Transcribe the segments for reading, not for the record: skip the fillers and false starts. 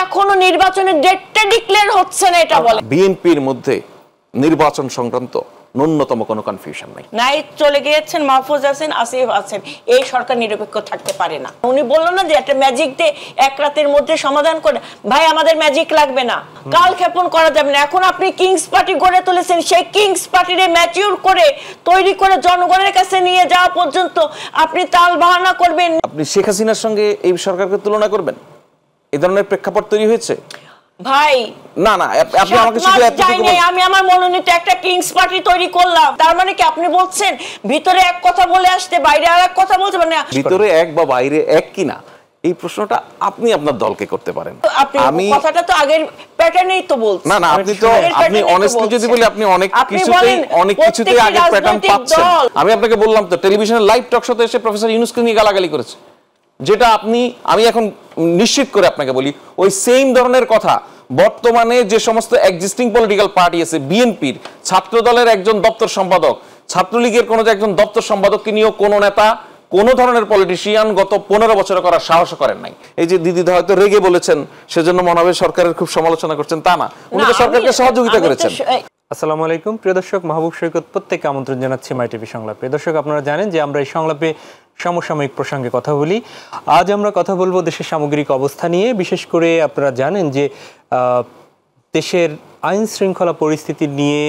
এখনো নির্বাচনের ডেটটা ডিক্লেয়ার হচ্ছে না, এটা বলে। বিএনপির মধ্যে নির্বাচন সংক্রান্ত ন্যূনতম কোনো কনফিউশন নাই। নাই চলে গিয়েছেন মাহফুজ আছেন, আসিফ আছেন, এই সরকার নিরপেক্ষ থাকতে পারে না। উনি বললেন না যে একটা ম্যাজিক দিয়ে এক রাতের মধ্যে সমাধান করে, ভাই আমাদের ম্যাজিক লাগবে না, কাল ক্ষেপণ করা যাবে না। এখন আপনি কিংস পার্টি গড়ে তুলেছেন, সেই কিংস পার্টিরে ম্যাচিউর করে তৈরি করে জনগণের কাছে নিয়ে যাওয়া পর্যন্ত আপনি তাল বাহানা করবেন। আপনি শেখ হাসিনার সঙ্গে এই সরকারকে তুলনা করবেন? এই ধরনের প্রেক্ষাপট তৈরি হয়েছে ভাই? না না, আপনি আমাকে শুধু এতটুকু, আমি আমার মনোনীত একটা কিংস পার্টি তৈরি করলাম, তার মানে কি আপনি বলছেন ভিতরে এক কথা বলে আসতে বাইরে আর এক কথা বলতে? মানে ভিতরে এক বা বাইরে এক কিনা এই প্রশ্নটা আপনি আপনার দলকে করতে পারেন। আমি কথাটা তো আগের প্যাটার্নেই তো বলছি। না না, আপনি অনেস্টলি যদি বলি আপনি অনেক কিছুতেই আগের প্যাটার্ন পাচ্ছেন। আমি আপনাকে বললাম তো, টেলিভিশনের লাইভ টক শোতে এসে প্রফেসর ইউনূসকে নিয়ে গালাগালি করেছে, যেটা আমি এখন নিশ্চিত করে আপনাকে বলি ওই সেম ধরনের কথা বর্তমানে যে সমস্ত এক্সিস্টিং পলিটিক্যাল পার্টি আছে, বিএনপির ছাত্র দলের একজন দপ্তর সম্পাদক, ছাত্রলীগের কোনো একজন দপ্তর সম্পাদককে নিয়েও কোনো নেতা, কোনো ধরনের পলিটিশিয়ান গত 15 বছরে করার সাহস করেন নাই। এই যে দিদি হয়তো রেগে বলেছেন সেজন্য মনে হবে সরকারের খুব সমালোচনা করছেন, তা না, উনি তো সরকারকে সহযোগিতা করেছেন। আসসালামু আলাইকুম প্রিয় দর্শক, মাহবুব সৈকত প্রত্যেককে আমন্ত্রণ জানাচ্ছি মাই টিভি সংলাপে। দর্শক, আপনারা জানেন যে আমরা এই সংলাপে সমসাময়িক প্রসঙ্গে কথা বলি। আজ আমরা কথা বলবো দেশের সামগ্রিক অবস্থা নিয়ে। বিশেষ করে আপনারা জানেন যে দেশের আইন শৃঙ্খলা পরিস্থিতি নিয়ে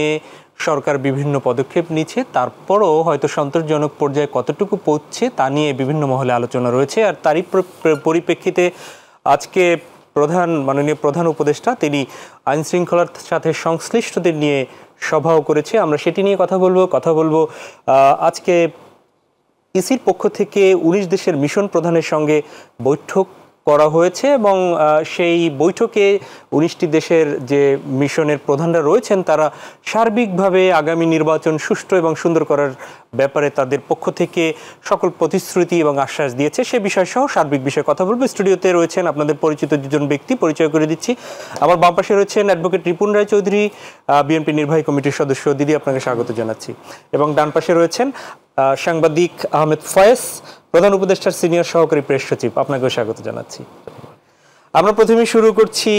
সরকার বিভিন্ন পদক্ষেপ নিচ্ছে, তারপরও হয়তো সন্তোষজনক পর্যায়ে কতটুকু পৌঁছছে তা নিয়ে বিভিন্ন মহলে আলোচনা রয়েছে। আর তারই পরিপ্রেক্ষিতে আজকে মাননীয় প্রধান উপদেষ্টা তিনি আইন শৃঙ্খলার সাথে সংশ্লিষ্টদের নিয়ে সভাও করেছে। আমরা সেটি নিয়ে কথা বলবো আজকে ইসির পক্ষ থেকে 19 দেশের মিশন প্রধানের সঙ্গে বৈঠক করা হয়েছে এবং সেই বৈঠকে 19টি দেশের যে মিশনের প্রধানরা রয়েছেন তারা সার্বিকভাবে আগামী নির্বাচন সুষ্ঠু এবং সুন্দর করার ব্যাপারে তাদের পক্ষ থেকে সকল প্রতিশ্রুতি এবং আশ্বাস দিয়েছে। সে বিষয় সহ সার্বিক বিষয়ে কথা বলবো। স্টুডিওতে রয়েছেন আপনাদের পরিচিত দুজন ব্যক্তি, পরিচয় করে দিচ্ছি। আমার বাম পাশে রয়েছেন অ্যাডভোকেট রিপুন রায় চৌধুরী, বিএনপি নির্বাহী কমিটির সদস্য। দিদি, আপনাকে স্বাগত জানাচ্ছি। এবং ডান পাশে রয়েছেন সাংবাদিক আহমেদ ফয়েজ, প্রধান উপদেষ্টার সিনিয়র সহকারী প্রেস সচিব। আপনাকেও স্বাগত জানাচ্ছি। আমরা প্রথমে শুরু করছি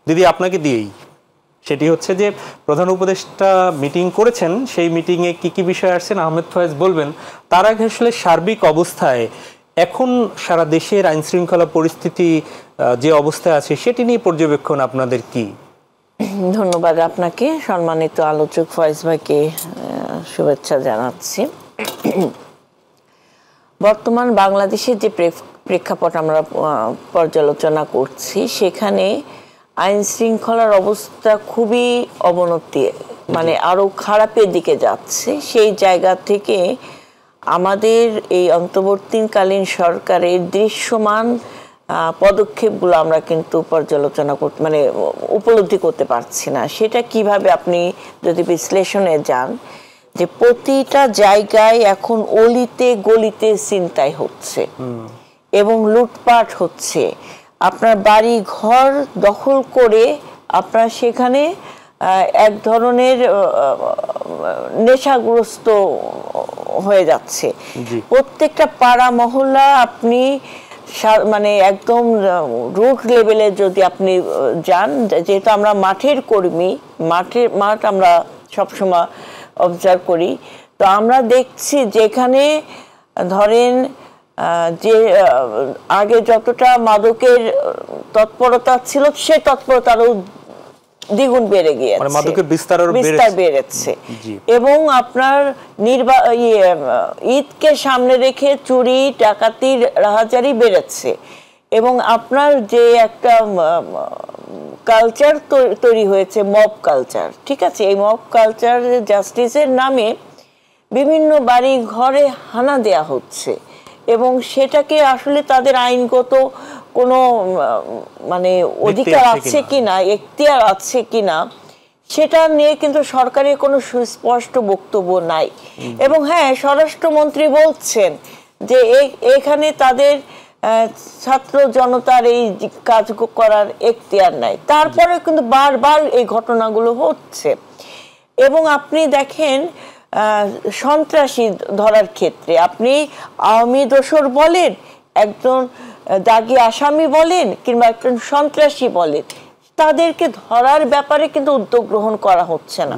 দিদি আপনাকে দিয়েই। সেটি হচ্ছে যে প্রধান উপদেষ্টা মিটিং করেছেন, সেই মিটিংয়ে কি কি বিষয় আসছেন আহমেদ ফয়েজ বলবেন। তার আগে আসলে সার্বিক অবস্থায় এখন সারা দেশের আইন শৃঙ্খলা পরিস্থিতি যে অবস্থায় আছে সেটি নিয়ে পর্যবেক্ষণ আপনাদের কি? ধন্যবাদ আপনাকে, সম্মানিত আলোচক ফয়েজ ভাইকে শুভেচ্ছা জানাচ্ছি। বর্তমান বাংলাদেশের যে প্রেক্ষাপট আমরা পর্যালোচনা করছি, সেখানে আইন শৃঙ্খলার অবস্থা খুবই অবনতি, মানে আরো খারাপের দিকে যাচ্ছে। সেই জায়গা থেকে আমাদের এই অন্তর্বর্তীকালীন সরকারের দৃশ্যমান পদক্ষেপগুলো আমরা কিন্তু পর্যালোচনা মানে উপলব্ধি করতে পারছি না। সেটা কিভাবে আপনি যদি বিশ্লেষণে যান, যে প্রতিটা জায়গায় এখন অলিতে গলিতে ছিনতাই হচ্ছে এবং লুটপাট হচ্ছে। আপনার বাড়ি ঘর দখল করে আপনার সেখানে এক ধরনের নেশাগ্রস্ত হয়ে যাচ্ছে। প্রত্যেকটা পাড়া মহল্লা আপনি মানে একদম রুট লেভেলে যদি আপনি যান, যেহেতু আমরা মাঠের কর্মী, মাঠ আমরা সবসময় অবজার্ভ করি, তো আমরা দেখছি যেখানে ধরেন যে আগে যতটা মাদকের তৎপরতা ছিল সে তৎপরতা আরো দ্বিগুণ বেড়ে গিয়েছে, মাদকের বিস্তার বেড়েছে। এবং আপনার ঈদকে সামনে রেখে চুরি ডাকাতির রাহাজারি বেড়েছে। এবং আপনার যে একটা কালচার তৈরি হয়েছে, মব কালচার, ঠিক আছে, এই মব কালচার জাস্টিসের নামে বিভিন্ন বাড়ি ঘরে হানা দেয়া হচ্ছে এবং সেটাকে আসলে তাদের আইনগত কোনো মানে অধিকার আছে কিনা, এখতিয়ার আছে কিনা, সেটা নিয়ে কিন্তু সরকারের কোনো সুস্পষ্ট বক্তব্য নাই। এবং হ্যাঁ, স্বরাষ্ট্রমন্ত্রী বলছেন যে এখানে তাদের ছাত্র জনতার এই কাজ করার এখতিয়ার নাই, তারপরে কিন্তু বারবার এই ঘটনাগুলো হচ্ছে। এবং আপনি দেখেন সন্ত্রাসী ধরার ক্ষেত্রে আপনি আওয়ামী দোসর বলেন, একজন দাগী আসামি বলেন কিংবা একজন সন্ত্রাসী বলেন, তাদেরকে ধরার ব্যাপারে কিন্তু উদ্যোগ গ্রহণ করা হচ্ছে না।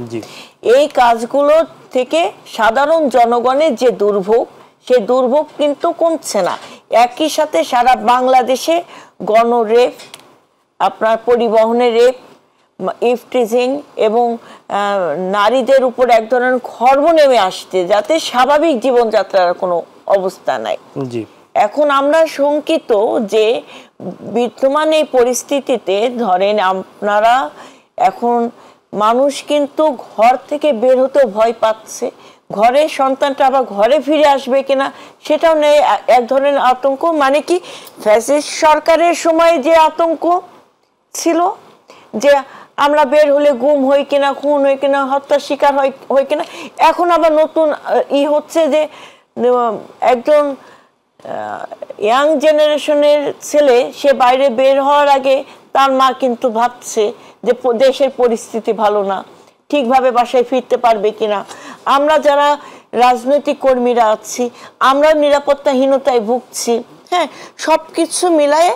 এই কাজগুলো থেকে সাধারণ জনগণের যে দুর্ভোগ, সেই দুর্ভোগ কিন্তু কমছে না। একই সাথে সারা বাংলাদেশে গণরেপ, আপনার পরিবহনে রেপ, ইফটিজিং এবং নারীদের উপর এক ধরনের খর্ব নেমে আসছে, যাতে স্বাভাবিক জীবনযাত্রার কোনো অবস্থা নাই। এখন আমরা শঙ্কিত যে বিদ্যমান এই পরিস্থিতিতে ধরেন আপনারা এখন মানুষ কিন্তু ঘর থেকে বের হতে ভয় পাচ্ছে, ঘরের সন্তানটা আবার ঘরে ফিরে আসবে কিনা সেটাও নেই, এক ধরনের আতঙ্ক। মানে কি ফ্যাসিস্ট সরকারের সময় যে আতঙ্ক ছিল যে আমরা বের হলে গুম হই কিনা, খুন হই কিনা, হত্যার শিকার হই কিনা, এখন আবার নতুন হচ্ছে যে একজন ইয়াং জেনারেশনের ছেলে সে বাইরে বের হওয়ার আগে তার মা কিন্তু ভাবছে যে দেশের পরিস্থিতি ভালো না, ঠিকভাবে বাসায় ফিরতে পারবে কিনা। আমরা যারা রাজনৈতিক কর্মীরা আছি আমরা নিরাপত্তাহীনতায় ভুগছি। হ্যাঁ, সব কিছু মিলায়ে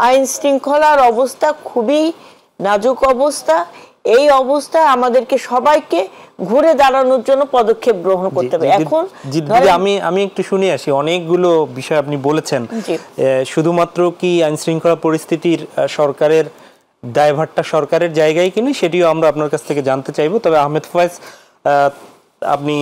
আইন শৃঙ্খলার অবস্থা খুবই নাজুক অবস্থা। এই অবস্থায় আমাদেরকে সবাইকে ঘুরে দাঁড়ানোর জন্য পদক্ষেপ গ্রহণ করতে হবে। এখন আমি একটু শুনে আসি, অনেকগুলো বিষয় আপনি বলেছেন। শুধুমাত্র কি আইন শৃঙ্খলা পরিস্থিতির সরকারের দায়ভারটা সরকারের জায়গায় কিনা সেটিও আমরা আপনার কাছ থেকে জানতে চাইবো। তবে আহমেদ ফয়েজ, আপনি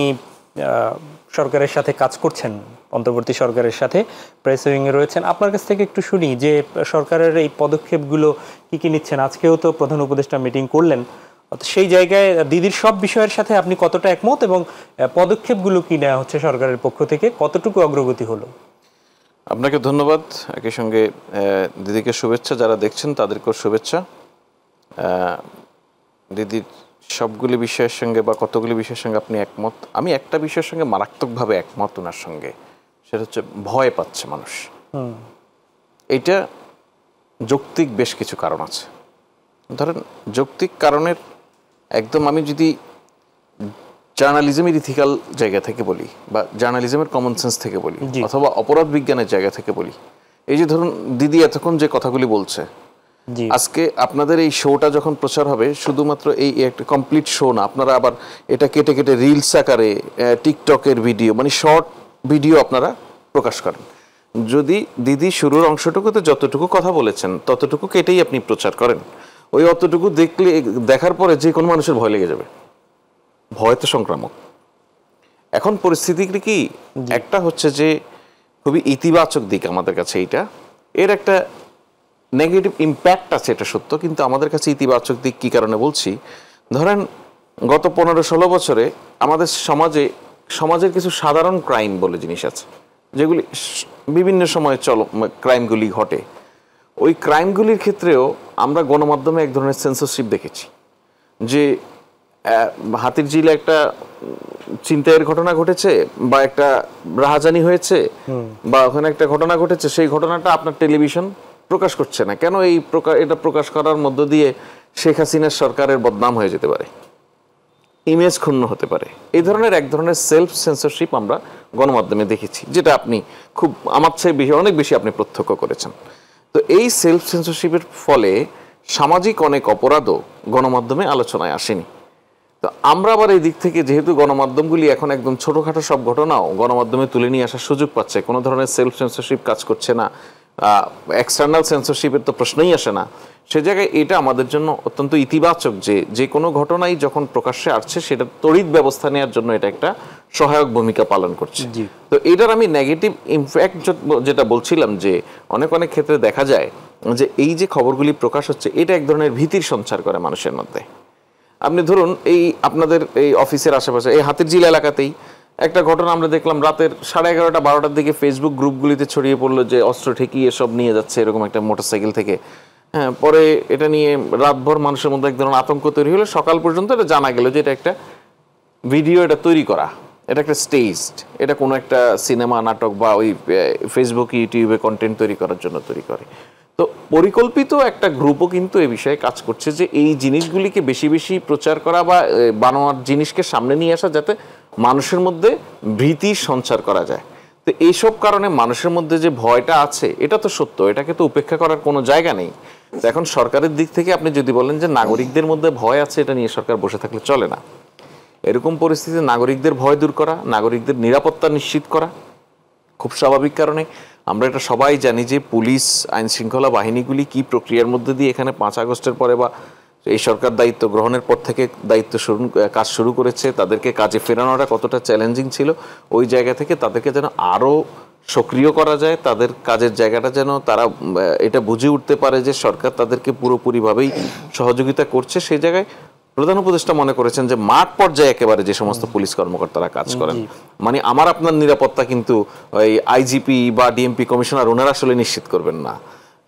সরকারের সাথে কাজ করছেন, অন্তর্বর্তী সরকারের সাথে প্রেস উইংয়ে রয়েছেন, আপনার কাছ থেকে একটু শুনি যে সরকারের এই পদক্ষেপগুলো কি কি নিচ্ছেন। আজকেও তো প্রধান উপদেষ্টা মিটিং করলেন, সেই জায়গায় দিদির সব বিষয়ের সাথে আপনি কতটা একমত এবং পদক্ষেপগুলো কি নেওয়া হচ্ছে সরকারের পক্ষ থেকে, কতটুকু অগ্রগতি হলো? আপনাকে ধন্যবাদ, একই সঙ্গে দিদিকে শুভেচ্ছা, যারা দেখছেন তাদেরকেও শুভেচ্ছা। দিদির সবগুলি বিষয়ের সঙ্গে বা কতগুলি বিষয়ের সঙ্গে আপনি একমত। আমি একটা বিষয়ের সঙ্গে মারাত্মকভাবে একমত ওনার সঙ্গে, সেটা হচ্ছে ভয় পাচ্ছে মানুষ। এটা যৌক্তিক বেশ কিছু কারণ আছে। ধরেন যৌক্তিক কারণের একদম, আমি যদি জার্নালিজমের ইথিক্যাল জায়গা থেকে বলি বা জার্নালিজমের কমন সেন্স থেকে বলি অথবা অপরাধ বিজ্ঞানের জায়গা থেকে বলি, এই যে ধরুন দিদি এতক্ষণ যে কথাগুলি বলছে, আজকে আপনাদের এই শোটা যখন প্রচার হবে, শুধুমাত্র এই একটা কমপ্লিট শো না, আপনারা আবার এটা কেটে কেটে রিলস আকারে টিকটকের ভিডিও, মানে শর্ট ভিডিও আপনারা প্রকাশ করেন। যদি দিদি শুরুর অংশটুকুতে যতটুকু কথা বলেছেন ততটুকু কেটেই আপনি প্রচার করেন, ওই অতটুকু দেখার পরে যে কোনো মানুষের ভয় লেগে যাবে। ভয় তো সংক্রামক। এখন পরিস্থিতি কি, একটা হচ্ছে যে খুবই ইতিবাচক দিক আমাদের কাছে, এইটা এর একটা নেগেটিভ ইম্প্যাক্ট আছে, এটা সত্য, কিন্তু আমাদের কাছে ইতিবাচক দিক কি কারণে বলছি, ধরেন গত 15-16 বছরে আমাদের সমাজের কিছু সাধারণ ক্রাইম বলে জিনিস আছে, যেগুলি বিভিন্ন সময় ক্রাইমগুলি ঘটে। ওই ক্রাইমগুলির ক্ষেত্রেও আমরা গণমাধ্যমে এক ধরনের সেন্সরশিপ দেখেছি, যে হাতিরঝিলে একটা ছিনতাইয়ের ঘটনা ঘটেছে বা একটা রাহাজানি হয়েছে বা ওখানে একটা ঘটনা ঘটেছে, সেই ঘটনাটা আপনার টেলিভিশন প্রকাশ করছে না কেন? এটা প্রকাশ করার মধ্য দিয়ে শেখ হাসিনার সরকারের বদনাম হয়ে যেতে পারে, ইমেজ ক্ষুণ্ণ হতে পারে। এই ধরনের এক ধরনের সেলফ সেন্সরশিপ আমরা গণমাধ্যমে দেখেছি, যেটা আপনি খুব আমার চেয়ে বেশি, অনেক বেশি আপনি প্রত্যক্ষ করেছেন। তো এই সেলফ সেন্সরশিপের ফলে সামাজিক অনেক অপরাধও গণমাধ্যমে আলোচনায় আসেনি। তো আমরা আবার এই দিক থেকে, যেহেতু গণমাধ্যমগুলি এখন একদম ছোটোখাটো সব ঘটনাও গণমাধ্যমে তুলে নিয়ে আসার সুযোগ পাচ্ছে, কোনো ধরনের সেলফ সেন্সরশিপ কাজ করছে না, এক্সটার্নাল সেন্সরশিপের তো প্রশ্নই আসে না, সে জায়গায় এটা আমাদের জন্য অত্যন্ত ইতিবাচক যে কোনো ঘটনাই যখন প্রকাশ্যে আসছে সেটা তড়িৎ ব্যবস্থা নেওয়ার জন্য এটা একটা সহায়ক ভূমিকা পালন করছে। তো এটার আমি নেগেটিভ ইমপ্যাক্ট যেটা বলছিলাম, যে অনেক ক্ষেত্রে দেখা যায় যে এই যে খবরগুলি প্রকাশ হচ্ছে, এটা এক ধরনের ভীতির সঞ্চার করে মানুষের মধ্যে। আপনি ধরুন এই আপনাদের এই অফিসের আশেপাশে এই হাতিরঝিল এলাকাতেই একটা ঘটনা আমরা দেখলাম, রাতের 11:30-12টার দিকে ফেসবুক গ্রুপগুলিতে ছড়িয়ে পড়লো যে অস্ত্র ঠেকিয়ে সব নিয়ে যাচ্ছে এরকম একটা মোটরসাইকেল থেকে। হ্যাঁ, পরে এটা নিয়ে রাতভর মানুষের মধ্যে এক ধরনের আতঙ্ক তৈরি হলো। সকাল পর্যন্ত এটা জানা গেল যে এটা একটা ভিডিও, এটা তৈরি করা, এটা একটা স্টেজড, এটা কোনো একটা সিনেমা নাটক বা ওই ফেসবুক ইউটিউবে কন্টেন্ট তৈরি করার জন্য তৈরি করে। তো পরিকল্পিত একটা গ্রুপও কিন্তু এ বিষয়ে কাজ করছে যে এই জিনিসগুলিকে বেশি বেশি প্রচার করা বা বানোয়ার জিনিসকে সামনে নিয়ে আসা, যাতে মানুষের মধ্যে ভীতির সঞ্চার করা যায়। তো এইসব কারণে মানুষের মধ্যে যে ভয়টা আছে এটা তো সত্য, এটাকে তো উপেক্ষা করার কোনো জায়গা নেই। তো এখন সরকারের দিক থেকে আপনি যদি বলেন যে নাগরিকদের মধ্যে ভয় আছে, এটা নিয়ে সরকার বসে থাকলে চলে না। এরকম পরিস্থিতিতে নাগরিকদের ভয় দূর করা, নাগরিকদের নিরাপত্তা নিশ্চিত করা খুব স্বাভাবিক। কারণে আমরা এটা সবাই জানি যে পুলিশ আইন শৃঙ্খলা বাহিনীগুলি কি প্রক্রিয়ার মধ্যে দিয়ে এখানে 5 আগস্টের পরে বা এই সরকার দায়িত্ব গ্রহণের পর থেকে কাজ শুরু করেছে, তাদেরকে কাজে ফেরানোটা কতটা চ্যালেঞ্জিং ছিল, ওই জায়গা থেকে তাদেরকে যেন আরও সক্রিয় করা যায়, তাদের কাজের জায়গাটা যেন তারা এটা বুঝে উঠতে পারে যে সরকার তাদেরকে পুরোপুরিভাবেই সহযোগিতা করছে। সেই জায়গায় প্রধান উপদেষ্টা মনে করেছেন যে মাঠ পর্যায়ে একেবারে যে সমস্ত পুলিশ কর্মকর্তারা কাজ করেন, মানে আমার আপনার নিরাপত্তা কিন্তু ওই আইজিপি বা ডিএমপি কমিশনার ওনারা আসলে নিশ্চিত করবেন না,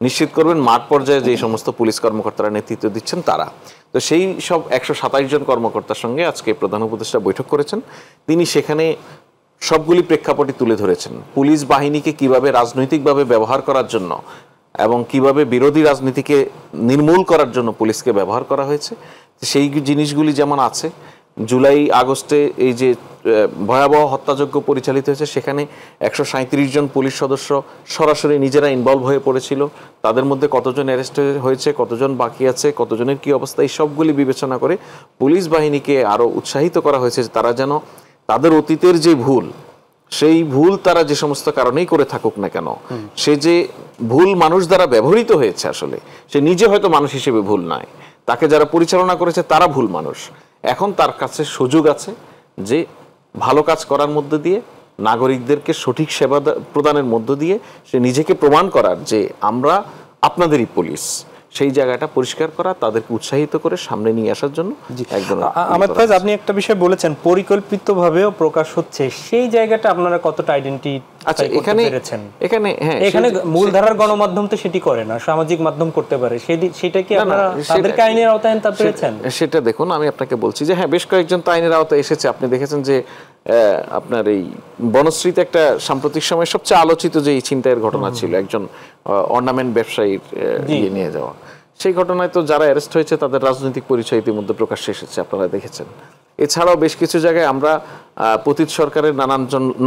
নিশ্চিত করবেন মাঠ পর্যায়ে যে সমস্ত পুলিশ কর্মকর্তারা নেতৃত্ব দিচ্ছেন তারা। তো সেই সব 127 জন কর্মকর্তার সঙ্গে আজকে প্রধান উপদেষ্টা বৈঠক করেছেন। তিনি সেখানে সবগুলি প্রেক্ষাপটই তুলে ধরেছেন, পুলিশ বাহিনীকে কিভাবে রাজনৈতিকভাবে ব্যবহার করার জন্য এবং কিভাবে বিরোধী রাজনীতিকে নির্মূল করার জন্য পুলিশকে ব্যবহার করা হয়েছে। সেই জিনিসগুলি যেমন আছে, জুলাই আগস্টে এই যে ভয়াবহ হত্যাযজ্ঞ পরিচালিত হয়েছে সেখানে 137 জন পুলিশ সদস্য সরাসরি নিজেরা ইনভলভ হয়ে পড়েছিল, তাদের মধ্যে কতজন অ্যারেস্ট হয়েছে, কতজন বাকি আছে, কতজনের কি অবস্থা, এই সবগুলি বিবেচনা করে পুলিশ বাহিনীকে আরও উৎসাহিত করা হয়েছে তারা যেন তাদের অতীতের যে ভুল, সেই ভুল তারা যে সমস্ত কারণেই করে থাকুক না কেন, সে যে ভুল মানুষ দ্বারা ব্যবহৃত হয়েছে, আসলে সে নিজে হয়তো মানুষ হিসেবে ভুল নয়, তাকে যারা পরিচালনা করেছে তারা ভুল মানুষ। এখন তার কাছে সুযোগ আছে যে ভালো কাজ করার মধ্যে দিয়ে, নাগরিকদেরকে সঠিক সেবা প্রদানের মধ্য দিয়ে সে নিজেকে প্রমাণ করার যে আমরা আপনাদেরই পুলিশ, সেই জায়গাটা পরিষ্কার করা, তাদেরকে উৎসাহিত করে সামনে নিয়ে আসার জন্য একজন। আহমেদ ফয়েজ, আপনি একটা বিষয় বলেছেন পরিকল্পিতভাবেও প্রকাশ হচ্ছে, সেই জায়গাটা আপনারা কতটা আইডেন্টিটি এখানে মূলধারার গণমাধ্যম তো সেটি করে না, সামাজিক মাধ্যম করতে পারে, সেটা কি আপনারা তাদেরকে আইনের আওতায় আনতে পেরেছেন? সেটা দেখুন, আমি আপনাকে বলছি যে হ্যাঁ, বেশ কয়েকজন তো আইনের আওতায় এসেছে। আপনি দেখেছেন যে আপনার এই বনশ্রীতে একটা সাম্প্রতিক সময় সবচেয়ে আলোচিত যে ছিনতাইয়ের ঘটনা ছিল, একজন অর্নামেন্ট ব্যবসায়ীর নিয়ে যাওয়া, সেই ঘটনায় তো যারা অ্যারেস্ট হয়েছে তাদের রাজনৈতিক পরিচয় ইতিমধ্যে প্রকাশ্যে এসেছে, আপনারা দেখেছেন। এছাড়াও বেশ কিছু জায়গায় আমরা পতিত সরকারের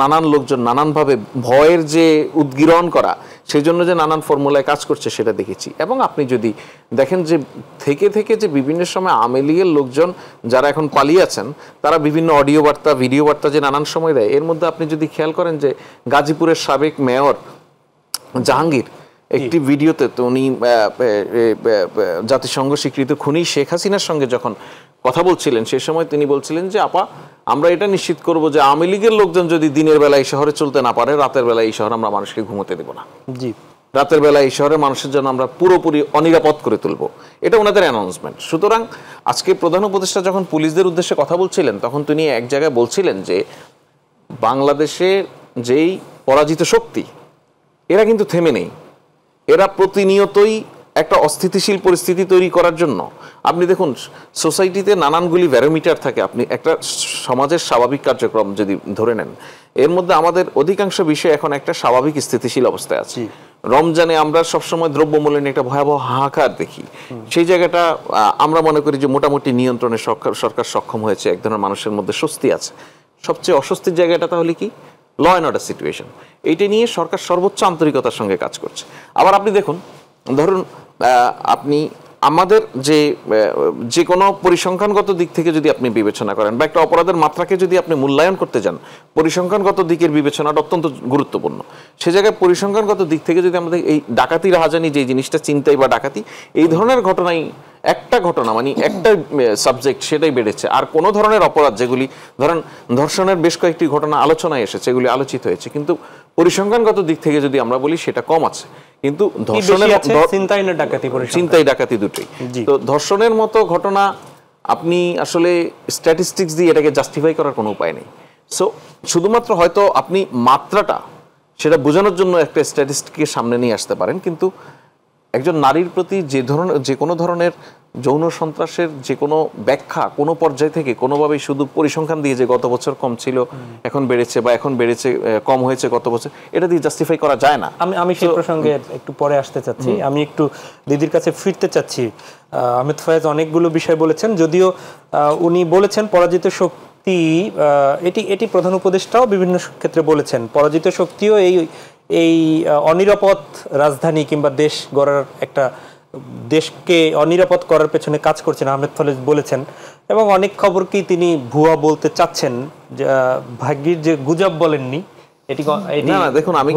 নানান লোকজন নানানভাবে ভয়ের যে উদ্গীরণ করা, সেই জন্য যে নানান ফর্মুলায় কাজ করছে সেটা দেখেছি। এবং আপনি যদি দেখেন যে থেকে থেকে যে বিভিন্ন সময় আওয়ামী লীগের লোকজন যারা এখন পালিয়ে আছেন, তারা বিভিন্ন অডিও বার্তা, ভিডিও বার্তা যে নানান সময় দেয়, এর মধ্যে আপনি যদি খেয়াল করেন যে গাজীপুরের সাবেক মেয়র জাহাঙ্গীর একটি ভিডিওতে, তো উনি জাতিসংঘ স্বীকৃত খুনি শেখ হাসিনার সঙ্গে যখন কথা বলছিলেন, সেই সময় তিনি বলছিলেন যে আপা, আমরা এটা নিশ্চিত করব যে আওয়ামী লীগের লোকজন যদি দিনের বেলা এই শহরে চলতে না পারে, রাতের বেলা এই শহরে আমরা মানুষকে ঘুমোতে দেব না। জি, রাতের বেলা এই শহরের মানুষের জন্য আমরা পুরোপুরি অনিরাপদ করে তুলব, এটা ওনাদের অ্যানাউন্সমেন্ট। সুতরাং আজকে প্রধান উপদেষ্টা যখন পুলিশদের উদ্দেশ্যে কথা বলছিলেন, তখন তিনি এক জায়গায় বলছিলেন যে বাংলাদেশের যেই পরাজিত শক্তি, এরা কিন্তু থেমে নেই, এরা প্রতিনিয়তই একটা অস্থিতিশীল পরিস্থিতি তৈরি করার জন্য। আপনি দেখুন, সোসাইটিতে নানানগুলি ব্যারোমিটার থাকে, আপনি একটা সমাজের স্বাভাবিক কার্যক্রম যদি ধরে নেন, এর মধ্যে আমাদের অধিকাংশ বিষয় এখন একটা স্বাভাবিক স্থিতিশীল অবস্থায় আছে। রমজানে আমরা সবসময় দ্রব্যমূল্য নিয়ে একটা ভয়াবহ হাহাকার দেখি, সেই জায়গাটা আমরা মনে করি যে মোটামুটি নিয়ন্ত্রণে সরকার সক্ষম হয়েছে, এক ধরনের মানুষের মধ্যে স্বস্তি আছে। সবচেয়ে অস্বস্তির জায়গাটা তাহলে কি? Law and order situation. এইটা নিয়ে সরকার সর্বোচ্চ আন্তরিকতার সঙ্গে কাজ করছে। আবার আপনি দেখুন, ধরুন আপনি আমাদের যে কোনো পরিসংখ্যানগত দিক থেকে যদি আপনি বিবেচনা করেন, বা একটা অপরাধের মাত্রাকে যদি আপনি মূল্যায়ন করতে যান, পরিসংখ্যানগত দিকের বিবেচনাটা অত্যন্ত গুরুত্বপূর্ণ। সে জায়গায় পরিসংখ্যানগত দিক থেকে যদি আমাদের এই ডাকাতি রাহাজানি যে জিনিসটা, চিন্তাই বা ডাকাতি, এই ধরনের ঘটনাই একটা ঘটনা, মানে একটা সাবজেক্ট, সেটাই বেড়েছে। আর কোনো ধরনের অপরাধ যেগুলি ধরেন ধর্ষণের বেশ কয়েকটি ঘটনা আলোচনায় এসেছে, এগুলি আলোচিত হয়েছে, কিন্তু পরিসংখ্যানগত দিক থেকে যদি আমরা বলি সেটা কম আছে। কিন্তু ধর্ষণের, চিন্তাই ডাকাতি দুটোই। তো ধর্ষণের মতো ঘটনা আপনি আসলে স্ট্যাটিস্টিক্স দিয়ে এটাকে জাস্টিফাই করার কোনো উপায় নেই। সো শুধুমাত্র হয়তো আপনি মাত্রাটা সেটা বোঝানোর জন্য একটা স্ট্যাটিস্টিককে সামনে নিয়ে আসতে পারেন, কিন্তু একজন নারীর প্রতি যে কোনো ধরনের যৌন সন্ত্রাসের যে কোনো ব্যাখ্যা কোনো পর্যায় থেকে কোনোভাবেই শুধু পরিসংখ্যান দিয়ে যে গত বছর কম ছিল, এখন বেড়েছে, বা এখন বেড়েছে, কম হয়েছে গত বছর, এটা দিয়ে জাস্টিফাই করা যায় না। আমি সেই প্রসঙ্গে একটু পরে আসতে চাচ্ছি, আমি একটু দিদির কাছে ফিরতে চাচ্ছি। আহমেদ ফয়েজ অনেকগুলো বিষয় বলেছেন, যদিও উনি বলেছেন পরাজিত শক্তি, এটি প্রধান উপদেষ্টাও বিভিন্ন ক্ষেত্রে বলেছেন, পরাজিত শক্তিও এই অনিরাপদ রাজধানী কিংবা দেশ গড়ার একটা দেশকে অনিরাপদ করার পেছনে কাজ করছেন আহমেদ ফলেজ বলেছেন। এবং অনেক খবরকেই তিনি ভুয়া বলতে চাচ্ছেন, ভাগ্যির যে গুজব বলেননি। না দেখুন, আমি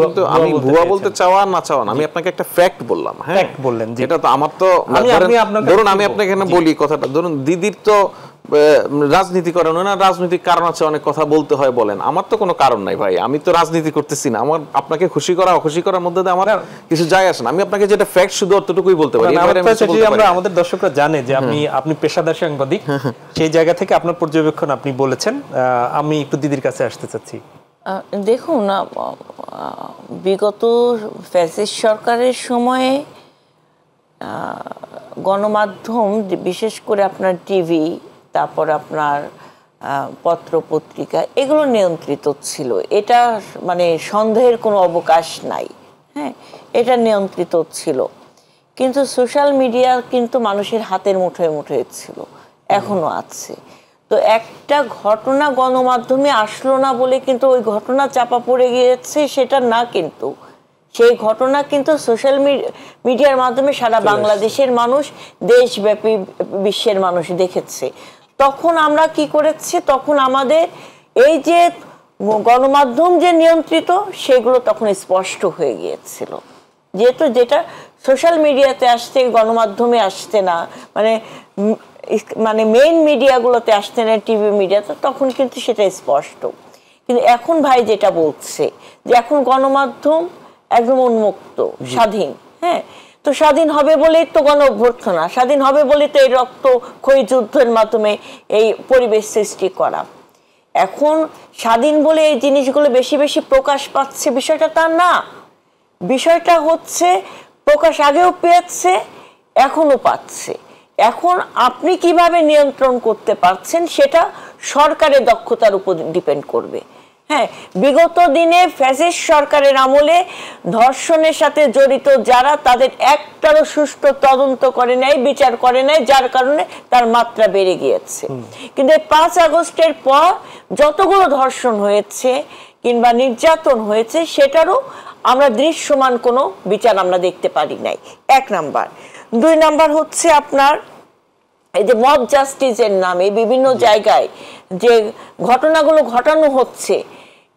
ভুয়া বলতে চাওয়া না চাওয়া না, আমি আপনাকে একটা ফ্যাক্ট বললাম। হ্যাঁ, ফ্যাক্ট বললেন, এটা তো আমার তো ধরুন আমি আপনাকে এখানে বলি কথাটা, ধরুন দিদির তো রাজনীতি করেন না, রাজনৈতিক কারণ আছে, অনেক কথা বলতে হয় বলেন, আমার তো কোনো কারণ নাই ভাই, আমি তো রাজনীতি করতেছি না, আমার আপনাকে খুশি করা অখুশি করার মধ্যে আমার কিছু যায় আসে না। আমি আপনাকে যেটা ফ্যাক্ট শুধু অতটুকুই বলতে পারি। আমরা আমাদের দর্শকরা জানে যে আপনি পেশাদার সাংবাদিক, সেই জায়গা থেকে আপনার পর্যবেক্ষণ আপনি বলেছেন। আমি একটু দিদির কাছে আসতে চাচ্ছি। দেখুন, বিগত ফ্যাসিস্ট সরকারের সময়ে গণমাধ্যম, বিশেষ করে আপনার টিভি, তারপর আপনার পত্র পত্রিকা, এগুলো নিয়ন্ত্রিত ছিল, এটা মানে সন্দেহের কোনো অবকাশ নাই। হ্যাঁ, এটা নিয়ন্ত্রিত ছিল। কিন্তু সোশ্যাল মিডিয়া কিন্তু মানুষের হাতের মুঠোয় মুঠোয় ছিল, এখনো আছে। তো একটা ঘটনা গণমাধ্যমে আসলো না বলে কিন্তু ওই ঘটনা চাপা পড়ে গিয়েছে সেটা না, কিন্তু সেই ঘটনা কিন্তু সোশ্যাল মিডিয়ার মাধ্যমে সারা বাংলাদেশের মানুষ, দেশব্যাপী বিশ্বের মানুষ দেখেছে। তখন আমরা কি করেছি, তখন আমাদের এই যে গণমাধ্যম যে নিয়ন্ত্রিত, সেগুলো তখন স্পষ্ট হয়ে গিয়েছিল। যেহেতু যেটা সোশ্যাল মিডিয়াতে আসছে, গণমাধ্যমে আসছে না, মানে মেইন মিডিয়াগুলোতে আসছে না, টিভি মিডিয়াতে, তখন কিন্তু সেটা স্পষ্ট। কিন্তু এখন ভাই যেটা বলছে যে এখন গণমাধ্যম একদম উন্মুক্ত, স্বাধীন। হ্যাঁ, তো স্বাধীন হবে বলেই তো গণ অভ্যর্থনা, স্বাধীন হবে বলেই তো এই রক্তক্ষয়ী যুদ্ধের মাধ্যমে এই পরিবেশ সৃষ্টি করা। এখন স্বাধীন বলে এই জিনিসগুলো বেশি বেশি প্রকাশ পাচ্ছে, বিষয়টা তা না। বিষয়টা হচ্ছে প্রকাশ আগেও পেয়েছে, এখনো পাচ্ছে। এখন আপনি কিভাবে নিয়ন্ত্রণ করতে পারছেন সেটা সরকারের দক্ষতার উপর ডিপেন্ড করবে। হ্যাঁ, বিগত দিনে ফ্যাসিস্ট সরকারের আমলে ধর্ষণের সাথে জড়িত যারা, তাদের একটারও সুষ্ঠু তদন্ত করে নাই, বিচার করে নাই, যার কারণে তার মাত্রা বেড়ে গিয়েছে। কিন্তু 5 আগস্টের পর যতগুলো ধর্ষণ হয়েছে কিংবা নির্যাতন হয়েছে, সেটারও আমরা দৃশ্যমান কোনো বিচার আমরা দেখতে পারি নাই, 1 নাম্বার। 2 নাম্বার হচ্ছে আপনার এই যে মব জাস্টিসের নামে বিভিন্ন জায়গায় যে ঘটনাগুলো ঘটানো হচ্ছে,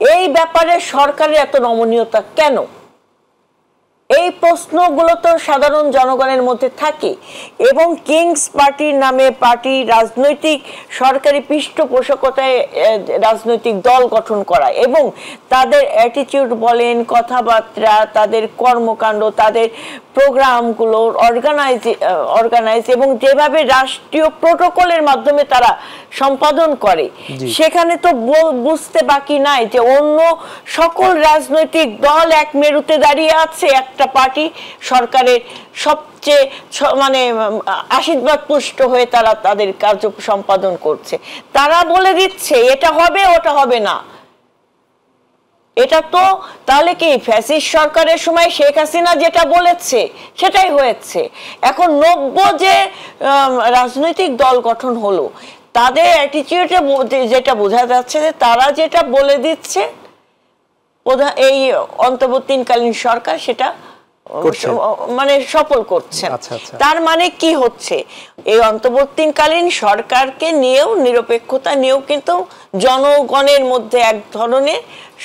এই ব্যাপারে সরকারের এত নমনীয়তা কেন? এই প্রশ্নগুলো তো সাধারণ জনগণের মধ্যে থাকে। এবং কিংস পার্টির নামে পার্টি, রাজনৈতিক সরকারি পৃষ্ঠপোষকতায় রাজনৈতিক দল গঠন করা, এবং তাদের অ্যাটিটিউড বলেন, কথাবার্তা, তাদের কর্মকাণ্ড, তাদের প্রোগ্রামগুলো অর্গানাইজ এবং যেভাবে রাষ্ট্রীয় প্রোটোকলের মাধ্যমে তারা সম্পাদন করে, সেখানে তো বুঝতে বাকি নাই যে অন্য সকল রাজনৈতিক দল এক মেরুতে দাঁড়িয়ে আছে, একটা পার্টি সরকারের সবচেয়ে মানে আশীর্বাদ পুষ্ট হয়ে তারা তাদের কার্য সম্পাদন করছে। তারা বলে দিচ্ছে এটা হবে, ওটা হবে না। এটা তো তাহলে কি ফ্যাসিস্ট সরকারের সময় শেখ হাসিনা যেটা বলেছে সেটাই হয়েছে। এখন 90 যে রাজনৈতিক দল গঠন হলো, তাদের অ্যাটিটিউডে যেটা বোঝা যাচ্ছে যে তারা যেটা বলে দিচ্ছে এই অন্তর্বর্তীকালীন সরকার সেটা মানে সফল করছে। তার মানে কি হচ্ছে, এই অন্তর্বর্তীকালীন সরকারকে নিয়েও, নিরপেক্ষতা নিয়েও কিন্তু জনগণের মধ্যে এক ধরনের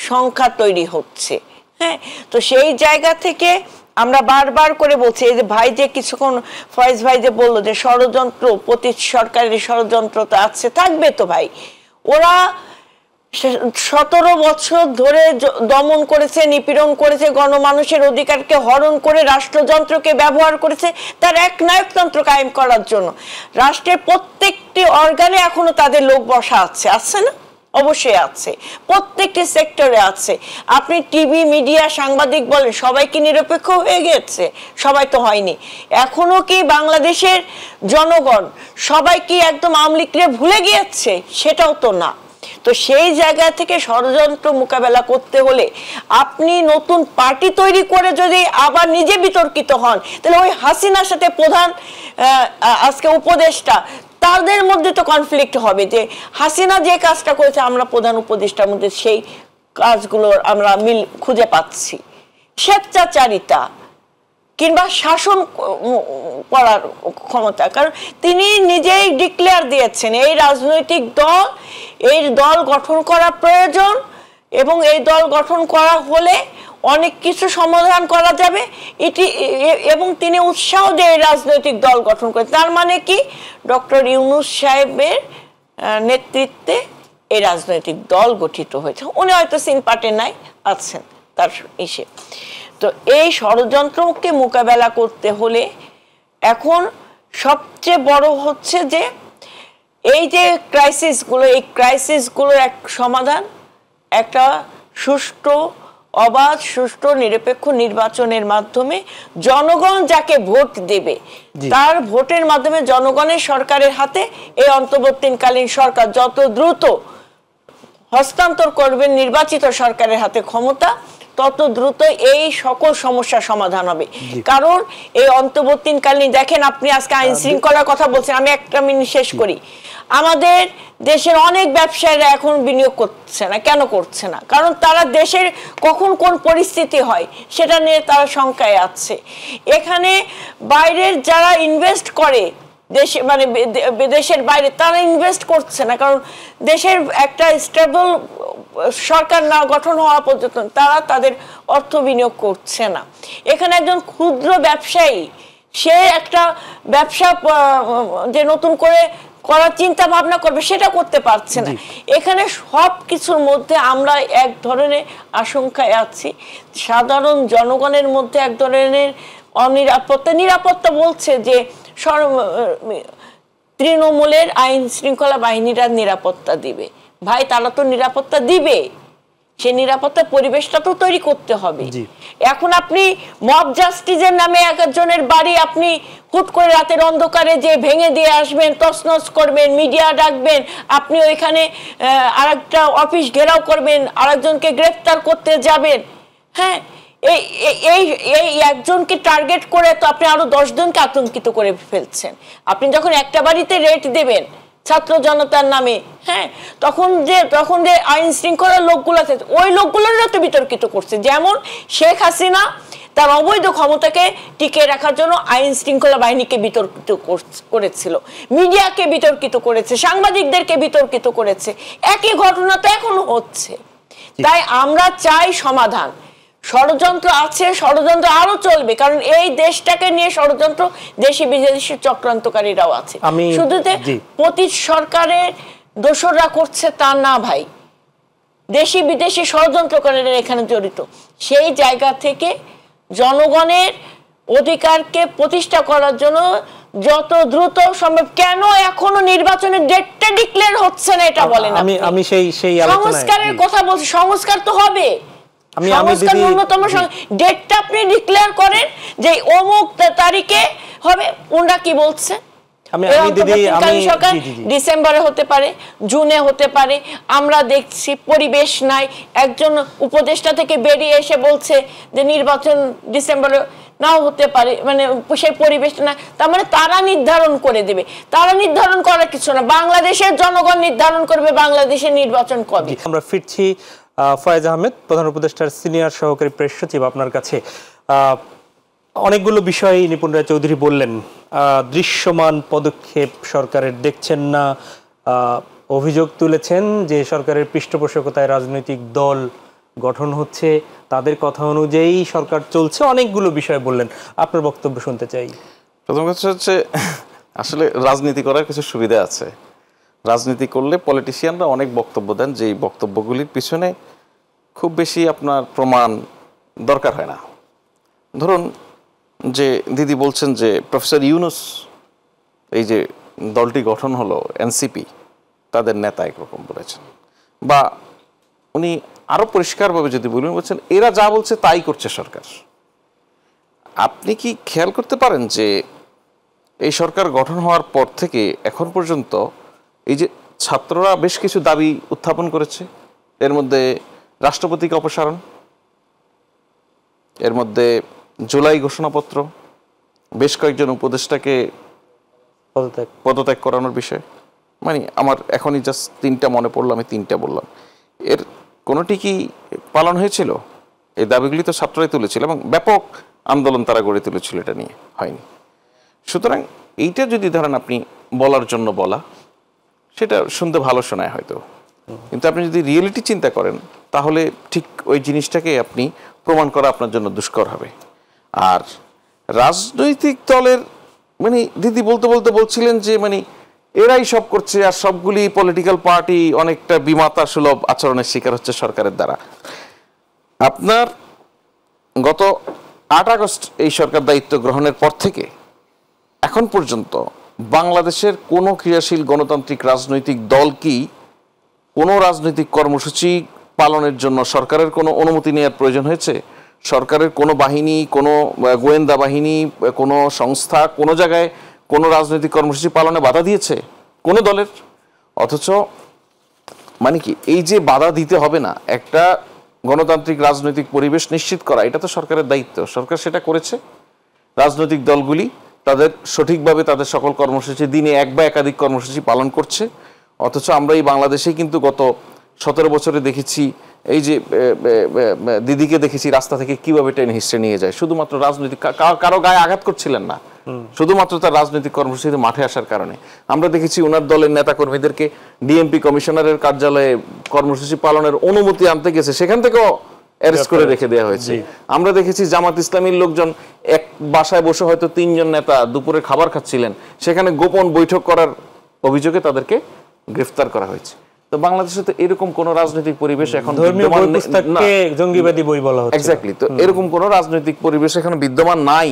সংখ্যা তৈরি হচ্ছে। হ্যাঁ, তো সেই জায়গা থেকে আমরা বারবার করে বলছি, এই যে ভাই যে কিছুক্ষণ ফয়েজ ভাই যে বললো যে ষড়যন্ত্র, প্রতি সরকারের ষড়যন্ত্রতা আছে, থাকবে তো ভাই। ওরা 17 বছর ধরে দমন করেছে, নিপীড়ন করেছে, গণমানুষের অধিকারকে হরণ করে রাষ্ট্রযন্ত্রকে ব্যবহার করেছে তার এক নায়কতন্ত্র কায়েম করার জন্য। রাষ্ট্রের প্রত্যেকটি অর্গানে এখনো তাদের লোক বসা আছে, আছে না? অবশ্যই আছে, প্রত্যেকটি সেক্টরে আছে। আপনি টিভি, মিডিয়া, সাংবাদিক বলেন, সবাই কি নিরপেক্ষ হয়ে গেছে? সবাই তো হয়নি। এখনো কি বাংলাদেশের জনগণ সবাই কি একদম আওয়ামী লীগকে ভুলে গিয়েছে? সেটাও তো না। তো সেই জায়গা থেকে ষড়যন্ত্র মোকাবেলা করতে হলে আপনি নতুন পার্টি তৈরি করে যদি আবার নিজে বিতর্কিত হন, তাহলে ওই হাসিনার সাথে প্রধান আজকে উপদেষ্টা তাদের মধ্যে তো কনফ্লিক্ট হবে যে হাসিনা যে কাজটা করেছে আমরা প্রধান উপদেষ্টার মধ্যে সেই কাজগুলো আমরা মিল খুঁজে পাচ্ছি। স্বেচ্ছাচারিতা কিংবা শাসন করার ক্ষমতা, কারণ তিনি নিজেই ডিক্লেয়ার দিয়েছেন এই রাজনৈতিক দল গঠন করা প্রয়োজন এবং এই দল গঠন করা হলে অনেক কিছু সমাধান করা যাবে এবং তিনি উৎসাহ দিয়ে রাজনৈতিক দল গঠন করে। তার মানে কি ডক্টর ইউনূস সাহেবের নেতৃত্বে এই রাজনৈতিক দল গঠিত হয়েছে। উনি হয়তো সিন পার্টে নাই আছেন তার ইসে। তো এই ষড়যন্ত্রকে মোকাবেলা করতে হলে এখন সবচেয়ে বড় হচ্ছে যে এই যে ক্রাইসিসগুলোর এক সমাধান একটা সুষ্ঠু অবাধ সুষ্ঠু নিরপেক্ষ নির্বাচনের মাধ্যমে জনগণ যাকে ভোট দেবে তার ভোটের মাধ্যমে জনগণের সরকারের হাতে এই অন্তর্বর্তীকালীন সরকার যত দ্রুত হস্তান্তর করবেন নির্বাচিত সরকারের হাতে ক্ষমতা, তত দ্রুত এই সকল সমস্যার সমাধান হবে। কারণ এই অন্তর্বর্তীকালীন দেখেন, আপনি আজকে আইন শৃঙ্খলার কথা বলছেন, আমি একটা মিনিট শেষ করি। আমাদের দেশের অনেক ব্যবসায়ীরা এখন বিনিয়োগ করছে না। কেন করছে না? কারণ তারা দেশের কখন কোন পরিস্থিতি হয় সেটা নিয়ে তারা শঙ্কায় আছে। এখানে বাইরের যারা ইনভেস্ট করে দেশে মানে দেশের বাইরে তারা ইনভেস্ট করছে না, কারণ দেশের একটা স্টেবল সরকার না গঠন হওয়া পর্যন্ত তারা তাদের অর্থ বিনিয়োগ করছে না। এখানে একজন ক্ষুদ্র ব্যবসায়ী সে একটা ব্যবসা যে নতুন করে করার চিন্তা ভাবনা করবে সেটা করতে পারছে না। এখানে সব কিছুর মধ্যে আমরা এক ধরনের আশঙ্কায় আছি। সাধারণ জনগণের মধ্যে এক ধরনের নিরাপত্তা বলছে যে তৃণমূলের আইন শৃঙ্খলা বাহিনীরা নিরাপত্তা দিবে। ভাই, তারা তো নিরাপত্তা দিবে, সে নিরাপত্তা পরিবেশটা তো তৈরি করতে হবে। এখন আপনি মব জাস্টিসের নামে একজনের বাড়ি আপনি হুট করে রাতের অন্ধকারে যে ভেঙে দিয়ে আসবেন, তছনছ করবেন, মিডিয়া ডাকবেন, আপনি ওইখানে আরেকটা অফিস ঘেরাও করবেন, আরেকজনকে গ্রেফতার করতে যাবেন। হ্যাঁ, এই একজনকে টার্গেট করে তো আপনি আরো 10 জনকে আতঙ্কিত করে ফেলছেন। আপনি যখন একটা বাড়িতে রেড দেবেন ছাত্র জনতার নামে, হ্যাঁ, তখন যে আইন শৃঙ্খলার লোকগুলো আছে ওই লোকগুলোরও তো বিতর্কিত করছে। যেমন শেখ হাসিনা তার অবৈধ ক্ষমতাকে টিকে রাখার জন্য আইন শৃঙ্খলা বাহিনীকে বিতর্কিত করেছিল, মিডিয়াকে বিতর্কিত করেছে, সাংবাদিকদেরকে বিতর্কিত করেছে। একই ঘটনা তো এখনো হচ্ছে। তাই আমরা চাই সমাধান। ষড়যন্ত্র আছে, ষড়যন্ত্র আরো চলবে, কারণ এই দেশটাকে নিয়ে ষড়যন্ত্র দেশি বিদেশি চক্রান্তকারীরাও আছে। শুধু প্রতি সরকারের দোসররা করছে তা না ভাই, দেশি বিদেশি ষড়যন্ত্রকারীরা এখানে জড়িত। সেই জায়গা থেকে জনগণের অধিকারকে প্রতিষ্ঠা করার জন্য যত দ্রুত সম্ভব, কেন এখনো নির্বাচনের ডেটটা ডিক্লেয়ার হচ্ছে না এটা বলেন। আমি সেই সংস্কারের কথা বলছি, সংস্কার তো হবে, ন্যূনতম ডেটটা আপনি ডিক্লেয়ার করেন যে অমুক তারিখে হবে। ওনারা কি বলছে? ডিসেম্বরে হতে পারে, জুনে হতে পারে। আমরা দেখছি পরিবেশ নাই, একজন উপদেষ্টা থেকে বেরিয়ে এসে বলছে যে নির্বাচন ডিসেম্বরে নাও হতে পারে, মানে সেই পরিবেশটা না। তার মানে তারা নির্ধারণ করে দেবে। তারা নির্ধারণ করার কিছু না, বাংলাদেশের জনগণ নির্ধারণ করবে বাংলাদেশের নির্বাচন কবে। আমরা ফিরছি ফয়েজ আহমেদ, প্রধান উপদেষ্টার সিনিয়র সহকারী প্রেস সচিব, আপনার কাছে। অনেকগুলো বিষয় নিপুণ রায় চৌধুরী বললেন। দৃশ্যমান পদক্ষেপ সরকারের দেখছেন না, অভিযোগ তুলেছেন যে সরকারের পৃষ্ঠপোষকতায় রাজনৈতিক দল গঠন হচ্ছে, তাদের কথা অনুযায়ী সরকার চলছে, অনেকগুলো বিষয় বললেন। আপনার বক্তব্য শুনতে চাই। প্রথম কথা হচ্ছে আসলে রাজনীতি করার কিছু সুবিধা আছে। রাজনীতি করলে পলিটিশিয়ানরা অনেক বক্তব্য দেন, যে বক্তব্যগুলির পিছনে খুব বেশি আপনার প্রমাণ দরকার হয় না। ধরুন যে দিদি বলছেন যে প্রফেসর ইউনূস, এই যে দলটি গঠন হলো এনসিপি, তাদের নেতা একরকম বলেছেন, বা উনি আরো পরিষ্কারভাবে যদি বলছেন এরা যা বলছে তাই করছে সরকার। আপনি কি খেয়াল করতে পারেন যে এই সরকার গঠন হওয়ার পর থেকে এখন পর্যন্ত এই যে ছাত্ররা বেশ কিছু দাবি উত্থাপন করেছে, এর মধ্যে রাষ্ট্রপতিকে অপসারণ, এর মধ্যে জুলাই ঘোষণাপত্র, বেশ কয়েকজন উপদেষ্টাকে পদত্যাগ করানোর বিষয়, মানে আমার এখনই জাস্ট 3টা মনে পড়লো, আমি 3টা বললাম। এর কোনোটি কি পালন হয়েছিল? এই দাবিগুলি তো ছাত্ররাই তুলেছিল এবং ব্যাপক আন্দোলন তারা গড়ে তুলেছিল, এটা নিয়ে হয়নি। সুতরাং এইটা যদি ধরেন আপনি বলার জন্য বলা, সেটা শুনতে ভালো শোনায় হয়তো, কিন্তু আপনি যদি রিয়েলিটি চিন্তা করেন তাহলে ঠিক ওই জিনিসটাকে আপনি প্রমাণ করা আপনার জন্য দুষ্কর হবে। আর রাজনৈতিক দলের মানে দিদি বলতে বলতে বলছিলেন যে মানে এরাই সব করছে আর সবগুলি পলিটিক্যাল পার্টি অনেকটা বিমাতা সুলভ আচরণের শিকার হচ্ছে সরকারের দ্বারা। আপনার গত 8 আগস্ট এই সরকার দায়িত্ব গ্রহণের পর থেকে এখন পর্যন্ত বাংলাদেশের কোনো ক্রিয়াশীল গণতান্ত্রিক রাজনৈতিক দল কি কোনো রাজনৈতিক কর্মসূচি পালনের জন্য সরকারের কোনো অনুমতি নেওয়ার প্রয়োজন হয়েছে? সরকারের কোনো বাহিনী, কোনো গোয়েন্দা বাহিনী, কোনো সংস্থা কোনো জায়গায় কোনো রাজনৈতিক কর্মসূচি পালনে বাধা দিয়েছে কোনো দলের? অথচ মানে কি এই যে বাধা দিতে হবে না, একটা গণতান্ত্রিক রাজনৈতিক পরিবেশ নিশ্চিত করা, এটা তো সরকারের দায়িত্ব, সরকার সেটা করেছে। রাজনৈতিক দলগুলি তাদের সঠিকভাবে তাদের সকল কর্মসূচি, দিনে এক বা একাধিক কর্মসূচি পালন করছে। অথচ আমরা এই বাংলাদেশে কিন্তু গত 17 বছরে দেখেছি, এই যে দিদিকে দেখেছি রাস্তা থেকে কিভাবে টেনে হিস্ট্রে নিয়ে যায়, শুধুমাত্র রাজনৈতিক, কারো গায়ে আঘাত করছিলেন না, শুধুমাত্র তার রাজনৈতিক কর্মসূচিতে মাঠে আসার কারণে। আমরা দেখেছি ওনার দলের নেতা কর্মীদেরকে ডিএমপি কমিশনারের কার্যালয়ে কর্মসূচি পালনের অনুমতি আনতে গেছে, সেখান থেকেও অ্যারেস্ট করে রেখে দেওয়া হয়েছে। আমরা দেখেছি জামাত ইসলামীর লোকজন এক বাসায় বসে হয়তো 3 জন নেতা দুপুরে খাবার খাচ্ছিলেন, সেখানে গোপন বৈঠক করার অভিযোগে তাদেরকে গ্রেফতার করা হয়েছে। তো বাংলাদেশে তো এরকম কোন রাজনৈতিক পরিবেশ এখন জঙ্গিবাদী বই বলা হচ্ছে। এক্স্যাক্টলি, তো এরকম কোন রাজনৈতিক পরিবেশ এখন বিদ্যমান নাই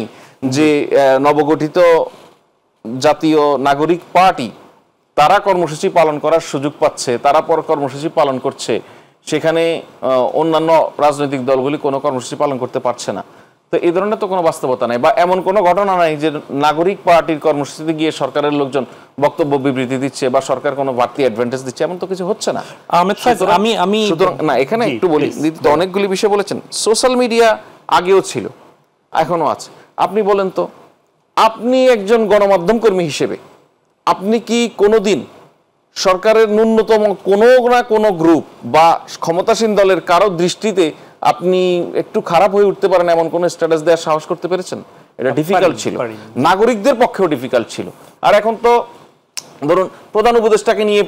যে নবগঠিত জাতীয় নাগরিক পার্টি তারা কর্মসূচি পালন করার সুযোগ পাচ্ছে, তারা পর কর্মসূচি পালন করছে, সেখানে অন্যান্য রাজনৈতিক দলগুলি কোনো কর্মসূচি পালন করতে পারছে না। তো এই ধরনের তো কোনো বাস্তবতা নাই, বা এমন কোনো ঘটনা নাই যে নাগরিক পার্টির কর্মসূচিতে গিয়ে সরকারের লোকজন বক্তব্য বিবৃতি দিচ্ছে বা সরকার কোনো বাড়তি অ্যাডভান্টেজ দিচ্ছে, এমন তো কিছু হচ্ছে না। আমি না, এখানে একটু বলি, তো অনেকগুলি বিষয় বলেছেন। সোশ্যাল মিডিয়া আগেও ছিল, এখনো আছে। আপনি বলেন তো, আপনি একজন গণমাধ্যম কর্মী হিসেবে আপনি কি কোনোদিন সরকারের ন্যূনতম কোনো না কোনো গ্রুপ বা ক্ষমতাসীন দলের কারো দৃষ্টিতে আপনি একটু খারাপ হয়ে উঠতে পারেন এমন কোন স্ট্যাটাস দেওয়ার সাহস করতে পেরেছেন? এটা ডিফিকাল্ট ছিল, নাগরিকদের পক্ষেও ডিফিকাল্ট ছিল। আর এখন তো ধরুন প্রধান উপদেষ্টাকে নিয়ে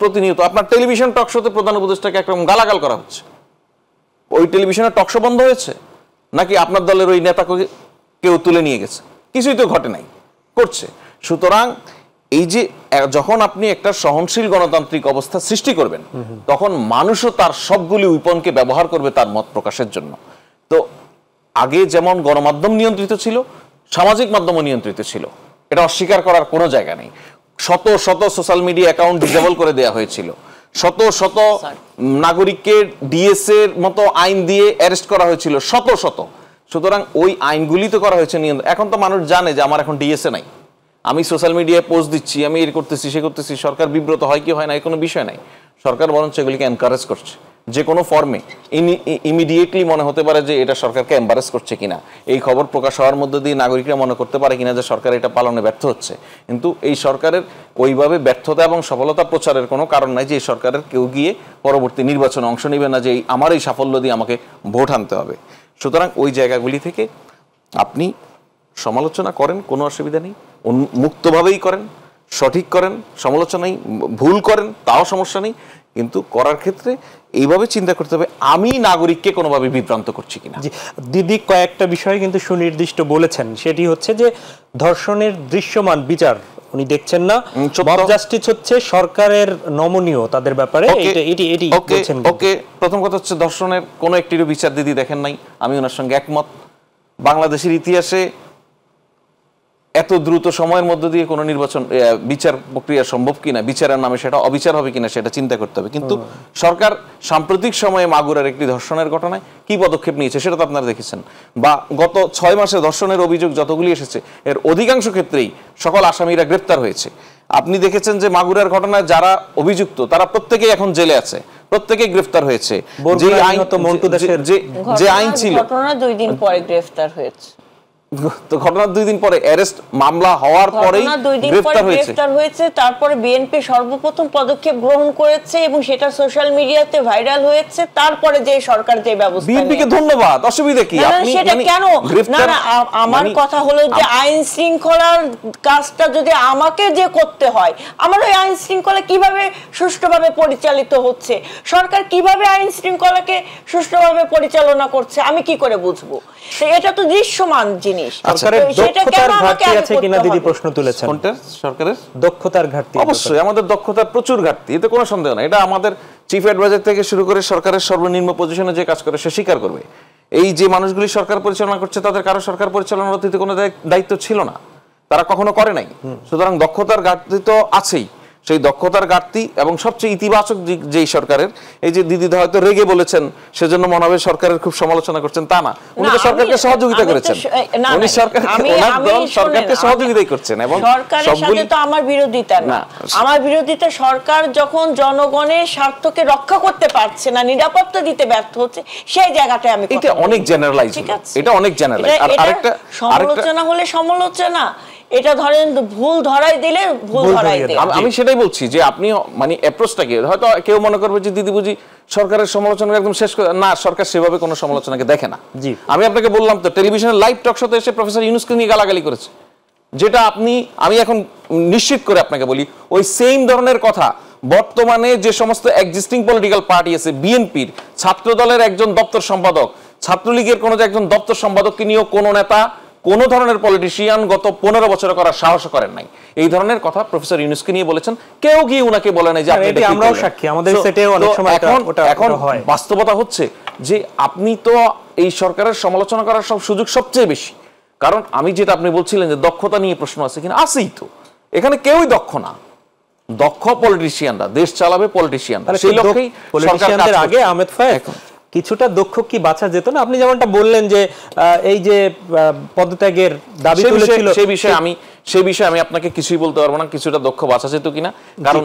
প্রতিনিয়ত আপনার টেলিভিশন টক শোতে প্রধান উপদেষ্টাকে একরকম গালাগাল করা হচ্ছে। ওই টেলিভিশনের টক শো বন্ধ হয়েছে নাকি আপনার দলের ওই নেতাকে কেউ তুলে নিয়ে গেছে? কিছুই তো ঘটে নাই, করছে। সুতরাং এই যে যখন আপনি একটা সহনশীল গণতান্ত্রিক অবস্থা সৃষ্টি করবেন, তখন মানুষও তার সবগুলি উইপনকে ব্যবহার করবে তার মত প্রকাশের জন্য। তো আগে যেমন গণমাধ্যম নিয়ন্ত্রিত ছিল, সামাজিক মাধ্যমও নিয়ন্ত্রিত ছিল, এটা অস্বীকার করার কোনো জায়গা নেই। শত শত সোশ্যাল মিডিয়া অ্যাকাউন্ট ডিসেবল করে দেওয়া হয়েছিল, শত শত নাগরিককে ডিএস এর মতো আইন দিয়ে অ্যারেস্ট করা হয়েছিল, শত শত। সুতরাং ওই আইনগুলি তো করা হয়েছে নিয়ন্ত্রণ। এখন তো মানুষ জানে যে আমার এখন ডিএসএ নাই, আমি সোশ্যাল মিডিয়ায় পোস্ট দিচ্ছি, আমি এর করতেছি সে করতেছি, সরকার বিব্রত হয় কি হয় না, এই কোনো বিষয় নাই। সরকার বরঞ্চ এগুলিকে এনকারেজ করছে যে কোনো ফর্মে। ইমিডিয়েটলি মনে হতে পারে যে এটা সরকারকে এম্বারেস করছে কিনা, এই খবর প্রকাশ হওয়ার মধ্যে দিয়ে নাগরিকরা মনে করতে পারে কিনা যে সরকার এটা পালনে ব্যর্থ হচ্ছে। কিন্তু এই সরকারের ওইভাবে ব্যর্থতা এবং সফলতা প্রচারের কোনো কারণ নাই যে এই সরকারের কেউ গিয়ে পরবর্তী নির্বাচনে অংশ নেবে না, যে আমার এই সাফল্য দিয়ে আমাকে ভোট আনতে হবে। সুতরাং ওই জায়গাগুলি থেকে আপনি সমালোচনা করেন, কোনো অসুবিধা নেই, মুক্তভাবেই করেন, সঠিক করেন, সমালোচনাই ভুল করেন তাও সমস্যা নেই, কিন্তু করার ক্ষেত্রে এইভাবে চিন্তা করতে হবে আমি নাগরিককে কোনোভাবে বিভ্রান্ত করছি কিনা। দিদি কয়েকটা বিষয় কিন্তু সুনির্দিষ্ট বলেছেন, সেটি হচ্ছে যে ধর্ষণের দৃশ্যমান বিচার উনি দেখছেন না, মব জাস্টিস হচ্ছে সরকারের নমনীয় তাদের ব্যাপারে। ওকে, প্রথম কথা হচ্ছে ধর্ষণের কোনো একটিরও বিচার দিদি দেখেন নাই, আমি ওনার সঙ্গে একমত। বাংলাদেশের ইতিহাসে এত দ্রুত সময়ের মধ্যে দিয়ে কোনো নির্বাচন বিচার প্রক্রিয়া সম্ভব কিনা, বিচারের নামে সেটা অবিচার হবে কিনা সেটা চিন্তা করতে হবে। কিন্তু সরকার সাম্প্রতিক সময়ে মাগুরার একটি ধর্ষণের ঘটনায় কি পদক্ষেপ নিয়েছে সেটা তো আপনারা দেখেছেন, বা গত 6 মাসে ধর্ষণের অভিযোগ যতগুলি এসেছে এর অধিকাংশ ক্ষেত্রেই সকল আসামিরা গ্রেপ্তার হয়েছে। আপনি দেখেছেন যে মাগুরার ঘটনায় যারা অভিযুক্ত তারা প্রত্যেকেই এখন জেলে আছে, প্রত্যেকেই গ্রেফতার হয়েছে। যে আইন ছিল, ঘটনা 2 দিন পরে গ্রেফতার হয়েছে। তো ঘটনার 2 দিন পরে অ্যারেস্ট, মামলা হওয়ার পরেই গ্রেফতার হয়েছে। তারপরে বিএনপি সর্বপ্রথম পদক্ষেপ গ্রহণ করেছে এবং সেটা সোশ্যাল মিডিয়াতে ভাইরাল হয়েছে। তারপরে যে সরকার যে ব্যবস্থা, বিএনপিকে ধন্যবাদ, অসুবিধা কি? আপনি সেটা কেন না, আমার কথা হলো যে আইন শৃঙ্খলার কাজটা যদি আমাকে যে করতে হয়, আমার ওই আইন শৃঙ্খলা কিভাবে সুষ্ঠুভাবে পরিচালিত হচ্ছে, সরকার কিভাবে আইন শৃঙ্খলাকে সুষ্ঠুভাবে পরিচালনা করছে, আমি কি করে বুঝবো? এটা তো দৃশ্যমান জিনিস। সরকারের দক্ষতার ঘাটতি আছে কিনা দিদি প্রশ্ন তুলেছেন। কোনটা? সরকারের দক্ষতার ঘাটতি। অবশ্যই আমাদের দক্ষতার প্রচুর ঘাটতি, এতে কোনো সন্দেহ নাই। এটা আমাদের চিফ অ্যাডভাইজার থেকে শুরু করে সরকারের সর্বনিম্ন পজিশনে যে কাজ করে সে স্বীকার করবে। এই যে মানুষগুলি সরকার পরিচালনা করছে তাদের কারো সরকার পরিচালনার অতীতে কোনো দায়িত্ব ছিল না, তারা কখনো করে নাই। সুতরাং দক্ষতার ঘাটতি তো আছেই। সেই দক্ষতার ঘাটতি এবং সবচেয়ে ইতিবাচক দিক যেই সরকারের, এই যে দিদি হয়তো রেগে বলেছেন সেজন্য মনে হবে সরকারের খুব সমালোচনা করছেন, তা না, উনি তো সরকারকে সহযোগিতা করেছেন, উনি সরকারকে সহযোগিতাই করছেন। এবং সরকারের সাথে তো আমার বিরোধিতা না, আমার বিরোধিতা সরকার যখন জনগণের স্বার্থকে রক্ষা করতে পারছে না, নিরাপত্তা দিতে ব্যর্থ হচ্ছে, সেই জায়গাটায় আমি এটা অনেক জেনারেলাইজ, এটা অনেক জেনারেলাইজ। আর আরেকটা সমালোচনা হলে সমালোচনা, এটা ধরেন ভুল ধরাই দিলে ভুল ধরাই দিলে। আমি সেটাই বলছি যে আপনি মানে অ্যাপ্রোচটাকে হয়তো কেউ মনে করবে যে দিদি বুঝি সরকারের সমালোচনা একদম শেষ করে, না, সরকার সেভাবে কোনো সমালোচনাকে দেখে না। আমি আপনাকে বললাম তো, টেলিভিশনের লাইভ টক শোতে এসে প্রফেসর ইউনূসকে নিয়ে গালাগালি করেছে, যেটা আমি এখন নিশ্চিত করে আপনাকে বলি ওই সেম ধরনের কথা বর্তমানে যে সমস্ত এক্সিস্টিং পলিটিক্যাল পার্টি আছে, বিএনপির ছাত্র দলের একজন দপ্তর সম্পাদক, ছাত্রলীগের কোনো একজন দপ্তর সম্পাদককে নিয়েও কোনো নেতা, কোন ধরনের পলিটিশিয়ান গত 15 বছরে করার সাহস করেন নাই। এই ধরনের কথা প্রফেসর ইউনূসকে নিয়ে বলেছেন, কেউ গিয়ে উনাকে বলে নাই যে আপনি এটা আমরাও সাক্ষী, আমাদের সেটেও অনেক সময় এখন বাস্তবতা হচ্ছে যে আপনি তো এই সরকারের সমালোচনা করার সব সুযোগ সবচেয়ে বেশি। কারণ আমি যেটা আপনি বলছিলেন যে দক্ষতা নিয়ে প্রশ্ন আছে কিনা, আছেই তো, এখানে কেউই দক্ষ না, দক্ষ পলিটিশিয়ানরা, দেশ চালাবে পলিটিশিয়ানরা, সেই লক্ষ্যেই পলিটিশিয়ানদের আগে আহমেদ ফায়েজ কিছুটা দক্ষ কি বাঁচা যেত না? আপনি যেমনটা বললেন যে এই যে পদত্যাগের দাবি তুলেছিল, সেই বিষয়ে আমি আপনাকে কিছুই বলতে পারবো না কিছুটা দক্ষ বাঁচা যেত কিনা। কারণ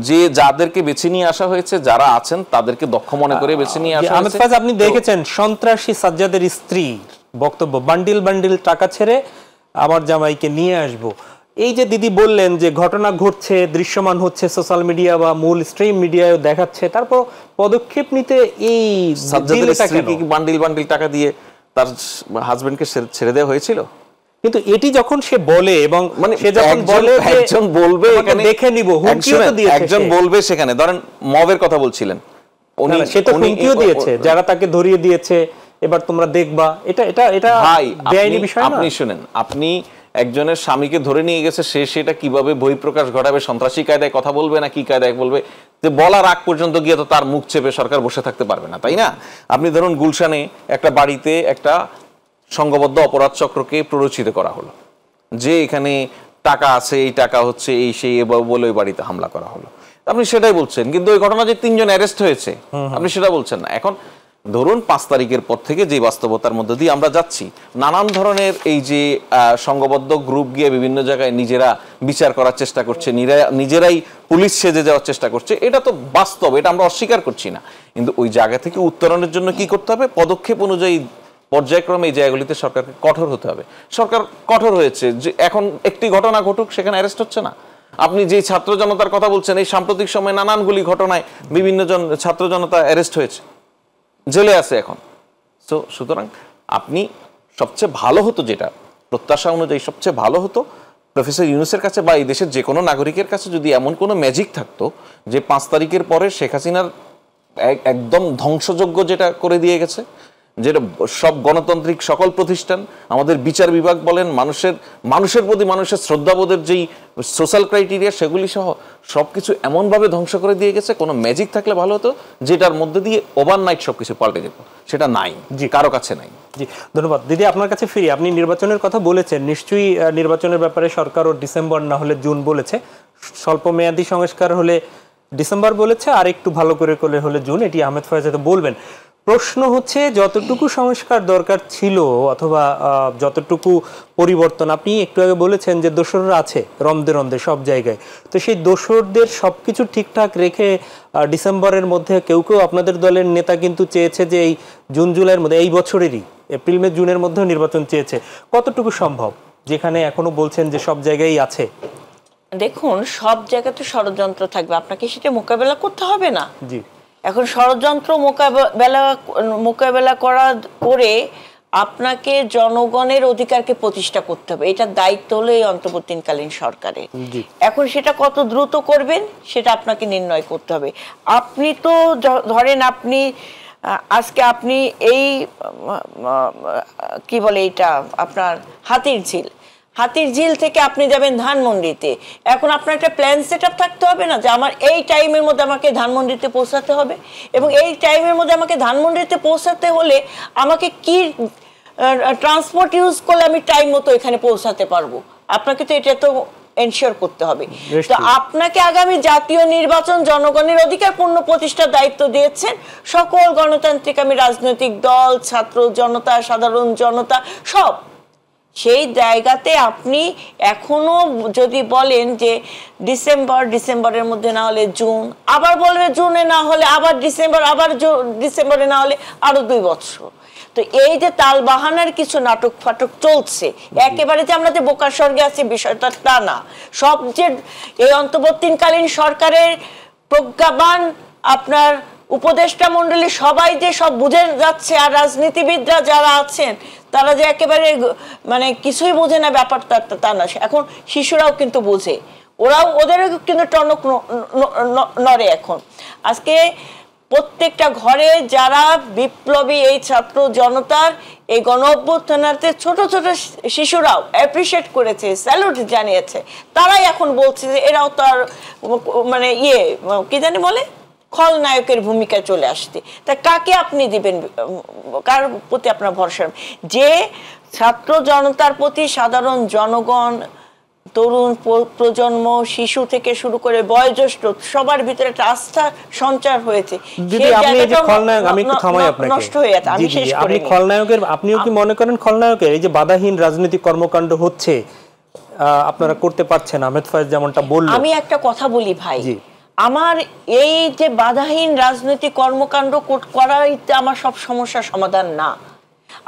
যে যাদেরকে বেছে নিয়ে আসা হয়েছে, যারা আছেন তাদেরকে দক্ষ মনে করে বেছে নিয়ে আসা হয়েছে। আহমেদ ফায়েজ, আপনি দেখেছেন সন্ত্রাসী সাজ্জাদের স্ত্রী বক্তব্য, বান্ডিল বান্ডিল টাকা ছেড়ে আমার জামাইকে নিয়ে আসবো। এই যে দিদি বললেন যে ঘটনা ঘটছে, দৃশ্যমান হচ্ছে, সোশ্যাল মিডিয়া বা মূল স্ট্রিম মিডিয়ায় দেখাচ্ছে, তারপর পদক্ষেপ নিতে এই বান্ডিল বান্ডিল টাকা দিয়ে তার হাজবেন্ডকে ছেড়ে দেওয়া হয়েছিল। কিন্তু এটি যখন সে বলে এবং মানে সে যখন বলে একজন বলবে এখানে দেখে নিব, হুমকিও তো দিয়েছে, একজন বলবে সেখানে ধরেন মবের কথা বলছিলেন উনি, সে তো হুমকিও দিয়েছে যারা তাকে ধরিয়ে দিয়েছে, এবার তোমরা দেখবা। এটা ভাই বেআইনি বিষয় না। আপনি শুনেন, আপনি একজনের স্বামীকে ধরে নিয়ে গেছে, সে সেটা কিভাবে বহিঃপ্রকাশ ঘটাবে, সন্ত্রাসী কায়দায় কথা বলবে না কি কায়দায় বলবে, যে বলার আগ পর্যন্ত গিয়ে তো তার মুখ চেপে সরকার বসে থাকতে পারবে না, তাই না? আপনি ধরুন গুলশানে একটা বাড়িতে একটা সংঘবদ্ধ অপরাধ চক্রকে প্ররোচিত করা হলো যে এখানে টাকা আছে, এই টাকা হচ্ছে এই সেই বলে ওই বাড়িতে হামলা করা হলো, আপনি সেটাই বলছেন। কিন্তু ওই ঘটনা যে 3 জন অ্যারেস্ট হয়েছে আপনি সেটা বলছেন না। এখন ধরুন 5 তারিখের পর থেকে যে বাস্তবতার মধ্যে দিয়ে আমরা যাচ্ছি, নানান ধরনের এই যে সংঘবদ্ধ গ্রুপ গিয়ে বিভিন্ন জায়গায় নিজেরা বিচার করার চেষ্টা করছে, নিজেরাই পুলিশ সেজে যাওয়ার চেষ্টা করছে, এটা তো বাস্তব, এটা আমরা অস্বীকার করছি না। কিন্তু ওই জায়গা থেকে উত্তরণের জন্য কি করতে হবে, পদক্ষেপ অনুযায়ী পর্যায়ক্রমে এই জায়গাগুলিতে সরকারকে কঠোর হতে হবে। সরকার কঠোর হয়েছে, যে এখন একটি ঘটনা ঘটুক সেখানে অ্যারেস্ট হচ্ছে না। আপনি যে ছাত্র জনতার কথা বলছেন, এই সাম্প্রতিক সময়ে নানানগুলি ঘটনায় বিভিন্ন জন ছাত্র জনতা অ্যারেস্ট হয়েছে, জেলে আছে এখন। সুতরাং আপনি সবচেয়ে ভালো হতো, যেটা প্রত্যাশা অনুযায়ী সবচেয়ে ভালো হতো, প্রফেসর ইউনূসের কাছে বা এই দেশের যে কোনো নাগরিকের কাছে যদি এমন কোনো ম্যাজিক থাকতো যে 5 তারিখের পরে শেখ হাসিনার একদম ধ্বংসযোগ্য যেটা করে দিয়ে গেছে, যেটা সব গণতান্ত্রিক সকল প্রতিষ্ঠান, আমাদের বিচার বিভাগ বলেন, মানুষের প্রতি মানুষের শ্রদ্ধাবোধের যেই সোশ্যাল ক্রাইটেরিয়া, সেগুলি সহ সবকিছু এমনভাবে ধ্বংস করে দিয়ে গেছে। কোনো ম্যাজিক থাকলে ভালো হতো, যেটার মধ্যে দিয়ে ওভারনাইট সবকিছু পাল্টে যেত, সেটা নাই, জি কারো কাছে নাই। জি ধন্যবাদ। দিদি আপনার কাছে ফিরি, আপনি নির্বাচনের কথা বলেছেন, নিশ্চয়ই নির্বাচনের ব্যাপারে সরকারও ডিসেম্বর না হলে জুন বলেছে, স্বল্প মেয়াদী সংস্কার হলে ডিসেম্বর বলেছে, আর একটু ভালো করে হলে জুন, এটি আহমেদ ফয়েজ বলবেন। প্রশ্ন হচ্ছে যতটুকু সংস্কার দরকার ছিল অথবা যতটুকু পরিবর্তন, আপনি একটু আগে বলেছেন যে দোসররা আছে রন্দে রন্দে সব জায়গায়, তো সেই দোসরদের সবকিছু ঠিকঠাক রেখে ডিসেম্বরের মধ্যে কেউ আপনাদের দলের নেতা কিন্তু চেয়েছে যে এই জুন জুলাইয়ের মধ্যে, এই বছরেরই এপ্রিল মে জুনের মধ্যেও নির্বাচন চেয়েছে, কতটুকু সম্ভব, যেখানে এখনো বলছেন যে সব জায়গায় আছে? দেখুন, সব জায়গাতে ষড়যন্ত্র থাকবে, আপনাকে সেটা মোকাবেলা করতে হবে না? জি। এখন ষড়যন্ত্র মোকাবেলা করে আপনাকে জনগণের অধিকারকে প্রতিষ্ঠা করতে হবে, এটার দায়িত্ব হলো এই অন্তর্বর্তীকালীন সরকারের। এখন সেটা কত দ্রুত করবেন সেটা আপনাকে নির্ণয় করতে হবে। আপনি তো ধরেন আজকে আপনি এই কি বলে এটা আপনার হাতির ঝিল থেকে আপনি যাবেন ধানমন্ডিতে। এখন আপনার একটা প্ল্যান সেট আপ থাকতে হবে না, যে আমার এই টাইমের মধ্যে আমাকে ধানমন্ডিতে পৌঁছাতে হবে, এবং এই টাইমের মধ্যে আমাকে ধানমন্ডিতে পৌঁছাতে হলে আমাকে কি ট্রান্সপোর্ট ইউজ করলে আমি টাইম মতো এখানে পৌঁছাতে পারবো, আপনাকে তো এটা তো এনশিওর করতে হবে। তো আপনাকে আগামী জাতীয় নির্বাচন জনগণের অধিকার পূর্ণ প্রতিষ্ঠার দায়িত্ব দিয়েছেন সকল গণতান্ত্রিক রাজনৈতিক দল, ছাত্র জনতা, সাধারণ জনতা, সব। সেই জায়গাতে আপনি এখনো যদি বলেন যে ডিসেম্বরের মধ্যে না হলে জুন, আবার বলবে জুনে না হলে আবার ডিসেম্বর, আবার ডিসেম্বরে না হলে আরো 2 বছর, তো এই যে তাল বাহানার কিছু নাটক ফাটক চলছে, একেবারে যে আমরা যে বোকার স্বর্গে আছি বিষয়টা তা না। সব যে এই অন্তর্বর্তীকালীন সরকারের প্রজ্ঞাবান আপনার উপদেষ্টা মন্ডলী সবাই যে সব বুঝে যাচ্ছে, আর রাজনীতিবিদরা যারা আছেন তারা যে একেবারে মানে কিছুই বোঝে না ব্যাপারটা তা না। এখন শিশুরাও কিন্তু বোঝে, ওদেরও কিন্তু টনক নড়ে। এখন আজকে প্রত্যেকটা ঘরে যারা বিপ্লবী এই ছাত্র জনতার এই গণ অভ্যুত্থানাতে ছোট ছোট শিশুরাও অ্যাপ্রিশিয়েট করেছে, স্যালুট জানিয়েছে, তারাই এখন বলছে যে এরাও তো আর মানে কি জানি বলে খলনায়কের ভূমিকায় চলে আসতে। তা কাকে আপনি দিবেন, কার প্রতি আপনার ভরসা? যে ছাত্র জনতার প্রতি সাধারণ জনগণ, তরুণ প্রজন্ম, শিশু থেকে শুরু করে বয়োজ্যেষ্ঠ সবার ভিতরে একটা আস্থা সঞ্চার হয়েছে, নষ্ট হয়ে যাচ্ছে। আমি শেষ করি, আপনিও কি মনে করেন খলনায়কের এই যে বাধাহীন রাজনৈতিক কর্মকাণ্ড হচ্ছে আপনারা করতে পারছেন? আহমেদ ফয়েজ যেমনটা বললেন, আমি একটা কথা বলি ভাই, আমার এই যে বাধাহীন রাজনৈতিক কর্মকাণ্ড করাই আমার সব সমস্যার সমাধান না।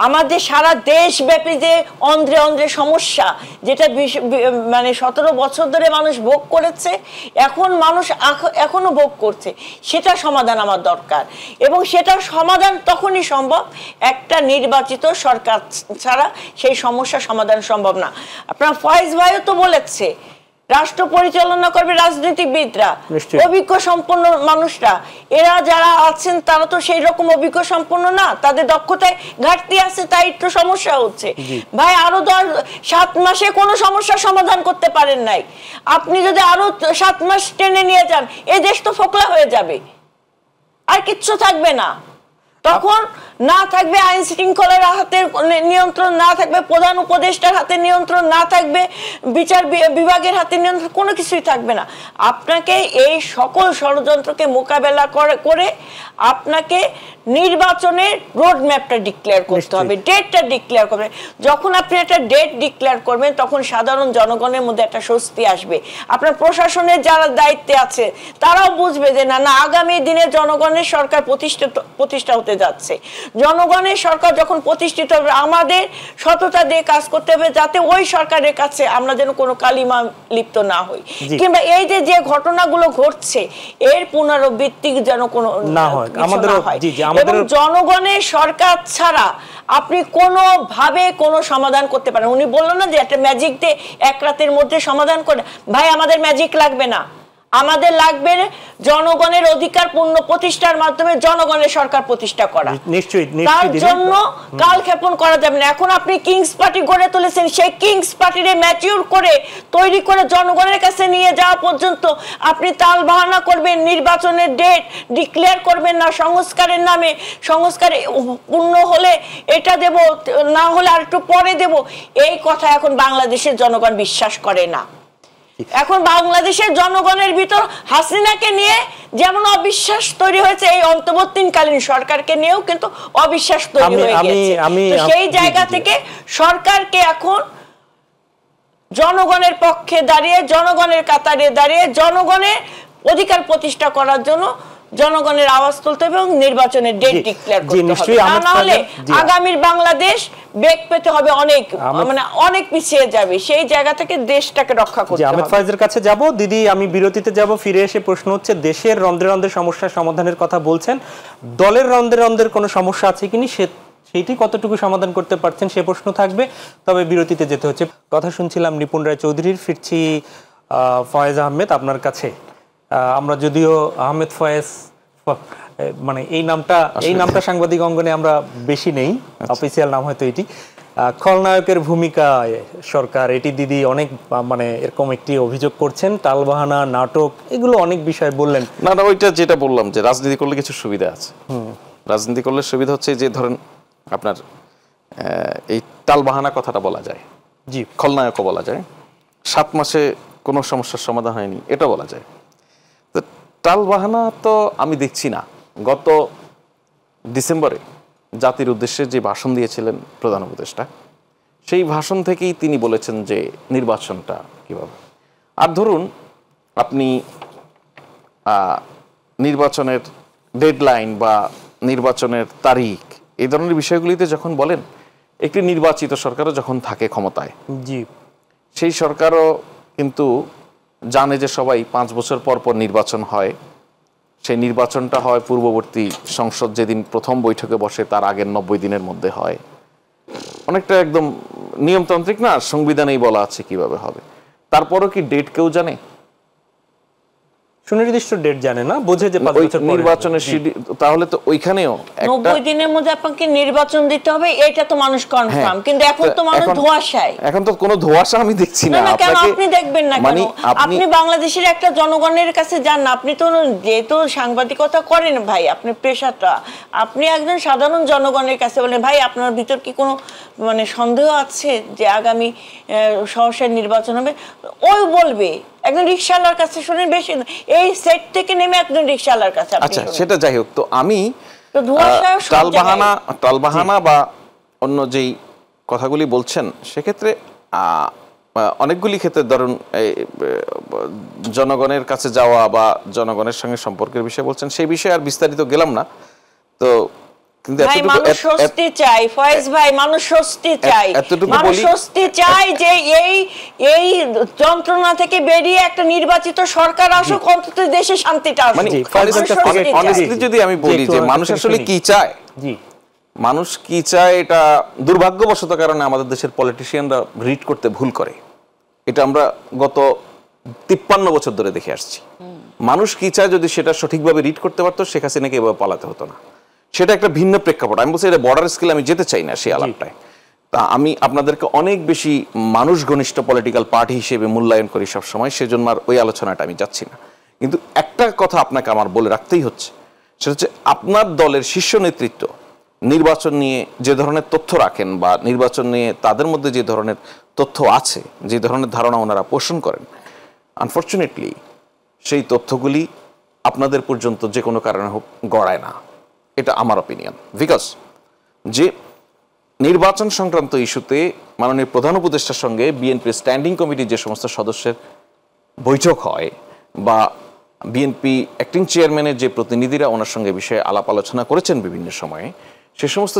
আমাদের সারা দেশব্যাপী যে অন্ধ্রে অন্ধ্রে সমস্যা, যেটা মানে 17 বছর ধরে মানুষ ভোগ করেছে, এখন মানুষ এখনো ভোগ করছে, সেটা সমাধান আমার দরকার। এবং সেটার সমাধান তখনই সম্ভব একটা নির্বাচিত সরকার ছাড়া সেই সমস্যার সমাধান সম্ভব না। আপনার ফয়েজ ভাইও তো বলেছে রাষ্ট্র পরিচালনা করবে রাজনীতিবিদরা, অভিজ্ঞ সম্পন্ন মানুষরা। এরা যারা আছেন তারা তো সেই রকম অভিজ্ঞ সম্পন্ন না, তাদের দক্ষতায় ঘাটতি আছে, তাই একটু সমস্যা হচ্ছে। ভাই আরো 7 মাসে কোনো সমস্যার সমাধান করতে পারেন নাই, আপনি যদি আরো 7 মাস টেনে নিয়ে যান এই দেশ তো ফোকলা হয়ে যাবে, আর কিচ্ছু থাকবে না। তখন না থাকবে আইন শৃঙ্খলার হাতে নিয়ন্ত্রণ, না থাকবে প্রধান উপদেষ্টার হাতে নিয়ন্ত্রণ, না থাকবে বিচার বিভাগের হাতে নিয়ন্ত্রণ, কোনো কিছুই থাকবে না। আপনাকে এই সকল ষড়যন্ত্রকে মোকাবেলা করে আপনাকে নির্বাচনের রোড ম্যাপটা ডিক্লেয়ার করতে হবে, ডেটটা ডিক্লেয়ার করবেন। যখন আপনি একটা ডেট ডিক্লেয়ার করবেন তখন সাধারণ জনগণের মধ্যে একটা স্বস্তি আসবে। আপনার প্রশাসনের যারা দায়িত্বে আছে তারাও বুঝবে যে না আগামী দিনে জনগণের সরকার প্রতিষ্ঠা হতে যাচ্ছে। জনগণের সরকার যখন প্রতিষ্ঠিত হবে আমাদের সততা দিয়ে কাজ করতে হবে, যাতে ওই সরকারের কাছে আমরা যেন কোনো কালিমা লিপ্ত না হই, কিংবা এই যে ঘটনাগুলো ঘটছে এর পুনরাবৃত্তি যেন কোনো না হয়। এবং জনগণের সরকার ছাড়া আপনি কোনোভাবে কোনো সমাধান করতে পারেন। উনি বললেন না যে একটা ম্যাজিক দিয়ে 1 রাতের মধ্যে সমাধান করে, ভাই আমাদের ম্যাজিক লাগবে না, আমাদের লাগবে জনগণের অধিকার পূর্ণ প্রতিষ্ঠার মাধ্যমে জনগণের সরকার প্রতিষ্ঠা করা। নিশ্চয়ই তার জন্য কালক্ষেপণ করা যাবে না। এখন আপনি কিংস পার্টি গড়ে তুলেছেন, সেই কিংস পার্টিরে ম্যাচিউর করে তৈরি করে জনগণের কাছে নিয়ে যাওয়া পর্যন্ত আপনি তাল বাহানা করবেন, নির্বাচনের ডেট ডিক্লেয়ার করবেন না, সংস্কারের নামে সংস্কার পূর্ণ হলে এটা দেব, না হলে আর একটু পরে দেব, এই কথা এখন বাংলাদেশের জনগণ বিশ্বাস করে না। এখন বাংলাদেশের জনগণের ভিতর হাসিনাকে নিয়ে যেমন অবিশ্বাস তৈরি হয়েছে, এই অন্তর্বর্তীকালীন সরকারকে নিয়েও কিন্তু অবিশ্বাস তৈরি হয়ে গেছে। তো সেই জায়গা থেকে সরকারকে এখন জনগণের পক্ষে দাঁড়িয়ে, জনগণের কাতারে দাঁড়িয়ে, জনগণের অধিকার প্রতিষ্ঠা করার জন্য জনগণের আওয়াজ তুলতে হবে এবং নির্বাচনের ডেট ডিক্লেয়ার করতে হবে, না হলে আগামীর বাংলাদেশ বেগ পেতে হবে, অনেক মানে অনেক পিছিয়ে যাবে। সেই জায়গা থেকে দেশটাকে রক্ষা করতে হবে। আহমেদ ফয়েজের কাছে যাব। দিদি, আমি বিরতিতে যাব, ফিরে এসে প্রশ্ন হচ্ছে দেশের রন্ধ্রে রন্ধ্রে সমস্যার সমাধানের কথা বলছেন, দলের রন্ধ্রে রন্ধ্রের কোনো সমস্যা আছে কিনা সেইটি কতটুকু সমাধান করতে পারছেন সে প্রশ্ন থাকবে। তবে বিরতিতে যেতে হচ্ছে। কথা শুনছিলাম নিপুণ রায় চৌধুরীর। ফিরছি ফয়েজ আহমেদ আপনার কাছে। আমরা যদিও আহমেদ ফয়েজ মানে এই নামটা সাংবাদিক অঙ্গনে আমরা বেশি নেই, অফিসিয়াল নাম হয়তো এটি। খলনায়কের ভূমিকায় সরকার, এটি দিদি অনেক মানে এরকম একটি অভিযোগ করছেন, টালবাহানা, নাটক, এগুলো অনেক বিষয় বললেন। না, ওইটা যেটা বললাম যে রাজনীতি করলে কিছু সুবিধা আছে। রাজনীতি করলে সুবিধা হচ্ছে যে ধরেন আপনার এই টালবাহানা কথাটা বলা যায়, জি, খলনায়কও বলা যায়, 7 মাসে কোনো সমস্যার সমাধান হয়নি এটা বলা যায়। তো টালবাহানা তো আমি দেখছি না। গত ডিসেম্বরে জাতির উদ্দেশ্যে যে ভাষণ দিয়েছিলেন প্রধান উপদেষ্টা, সেই ভাষণ থেকেই তিনি বলেছেন যে নির্বাচনটা কিভাবে। আর ধরুন আপনি নির্বাচনের ডেডলাইন বা নির্বাচনের তারিখ এই ধরনের বিষয়গুলিতে যখন বলেন, একটি নির্বাচিত সরকারও যখন থাকে ক্ষমতায়, জি, সেই সরকারও কিন্তু জানে যে সবাই 5 বছর পর পর নির্বাচন হয়। সেই নির্বাচনটা হয় পূর্ববর্তী সংসদ যেদিন প্রথম বৈঠকে বসে তার আগের 90 দিনের মধ্যে হয়। অনেকটা একদম নিয়মতান্ত্রিক না, সংবিধানেই বলা আছে কিভাবে হবে। তারপরও কি ডেট কেউ জানে? সুনির্দিষ্ট ডেট জানে না, বোঝে যে 5 বছর পরে নির্বাচনের তাহলে তো ওইখানেও 90 দিনের মধ্যে আপনাকে নির্বাচন দিতে হবে, এটা তো মানুষ কনফার্ম। কিন্তু এখন তো মানুষ ধোঁয়াশায়। এখন তো কোনো ধোঁয়াশা আমি দেখছি না। কেন আপনি দেখবেন না? কেন আপনি বাংলাদেশের একটা জনগণের কাছে যান না, আপনি তো যেহেতু সাংবাদিকতা করেন ভাই, আপনি পেশাটা, আপনি একজন সাধারণ জনগণের কাছে বলেন ভাই আপনার ভিতর কি কোনো মানে সন্দেহ আছে যে আগামী সহসায় নির্বাচন হবে? ওই বলবে। একজন রিকশাওয়ালার কাছে শুনেন, বেশি এই সেট থেকে নেমে একজন রিকশাওয়ালার কাছে। আচ্ছা, সেটা যাই হোক। তো আমি টালবাহানা বা অন্য যেই কথাগুলি বলছেন সেক্ষেত্রে অনেকগুলি ক্ষেত্রে ধরুন জনগণের কাছে যাওয়া বা জনগণের সঙ্গে সম্পর্কের বিষয় বলছেন, সেই বিষয়ে আর বিস্তারিত গেলাম না। তো ভাই মানুষ স্বস্তি চাই, ফয়েজ ভাই, মানুষ স্বস্তি চাই, মানুষ স্বস্তি চাই যে এই যন্ত্রণা থেকে বেরিয়ে একটা নির্বাচিত সরকার আসুক, অন্তত দেশে শান্তিটা আসুক। অনেস্টলি যদি আমি বলি যে মানুষ আসলে কি চায়, মানুষ কি চায় এটা দুর্ভাগ্যবশত কারণে আমাদের দেশের পলিটিশিয়ানরা রিড করতে ভুল করে। এটা আমরা গত 53 বছর ধরে দেখে আসছি। মানুষ কি চায় যদি সেটা সঠিকভাবে রিড করতে পারতো, শেখ হাসিনাকে এভাবে পালাতে হতো না। সেটা একটা ভিন্ন প্রেক্ষাপট। আমি বলছি এটা বর্ডার স্কেলে আমি যেতে চাই না সেই আলাপটায়। তা আমি আপনাদেরকে অনেক বেশি মানুষ ঘনিষ্ঠ পলিটিক্যাল পার্টি হিসেবে মূল্যায়ন করি সবসময়, সেজন্য আর ওই আলোচনাটা আমি যাচ্ছি না। কিন্তু একটা কথা আপনাকে আমার বলে রাখতেই হচ্ছে, সেটা হচ্ছে আপনার দলের শীর্ষ নেতৃত্ব নির্বাচন নিয়ে যে ধরনের তথ্য রাখেন বা নির্বাচন নিয়ে তাদের মধ্যে যে ধরনের তথ্য আছে, যে ধরনের ধারণা ওনারা পোষণ করেন, আনফর্চুনেটলি সেই তথ্যগুলি আপনাদের পর্যন্ত যে কোনো কারণে হোক গড়ায় না। এটা আমার অপিনিয়ন। বিকজ যে নির্বাচন সংক্রান্ত ইস্যুতে মাননীয় প্রধান উপদেষ্টার সঙ্গে বিএনপির স্ট্যান্ডিং কমিটির যে সমস্ত সদস্যের বৈঠক হয় বা বিএনপি অ্যাক্টিং চেয়ারম্যানের যে প্রতিনিধিরা ওনার সঙ্গে বিষয়ে আলাপ আলোচনা করেছেন বিভিন্ন সময়ে,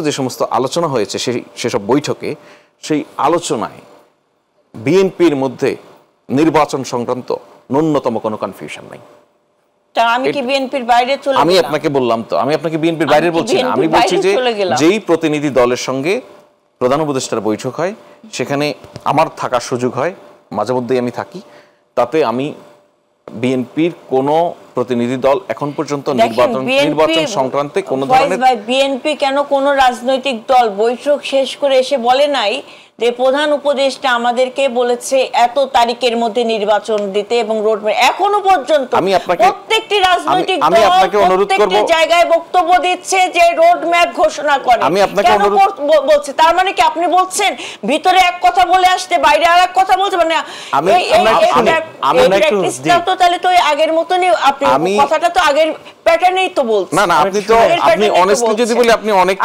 যে সমস্ত আলোচনা হয়েছে সেসব বৈঠকে, সেই আলোচনায় বিএনপির মধ্যে নির্বাচন সংক্রান্ত ন্যূনতম কোনো কনফিউশন নাই। আমি কি বিএনপির বাইরে চলে গেলাম? আমি আপনাকে বললাম তো, আমি আপনাকে বিএনপির বাইরে বলছি না। আমি বলছি যে যেই প্রতিনিধি দলের সঙ্গে প্রধান উপদেষ্টার বৈঠক হয়, সেখানে আমার থাকার সুযোগ হয়, মাঝে মধ্যেই আমি থাকি, তাতে আমি বিএনপির কোন প্রতিনিধি দল এখন পর্যন্ত নির্বাচন সংক্রান্তে কোন ধরনের বিএনপি কেন কোন রাজনৈতিক দল বৈঠক শেষ করে এসে বলে নাই যে প্রধান উপদেষ্টা আমাদেরকে বলেছে এত তারিখের মধ্যে নির্বাচন দিতে এবং রোডম্যাপ? এখনো পর্যন্ত প্রত্যেকটি রাজনৈতিক দল প্রত্যেকটি জায়গায় বক্তব্য দিচ্ছে যে রোডম্যাপ ঘোষণা করে। আমি আপনাকে অনুরোধ বলছে, তার মানে কি আপনি বলছেন ভিতরে এক কথা বলে আসতে বাইরে আর এক কথা বলছে? মানে তাহলে তো আগের মতনই, আপনি কথাটা তো আগের প্যাটার্নেই তো বলছি। না না, আপনি অনেস্টলি যদি বলি আপনি অনেক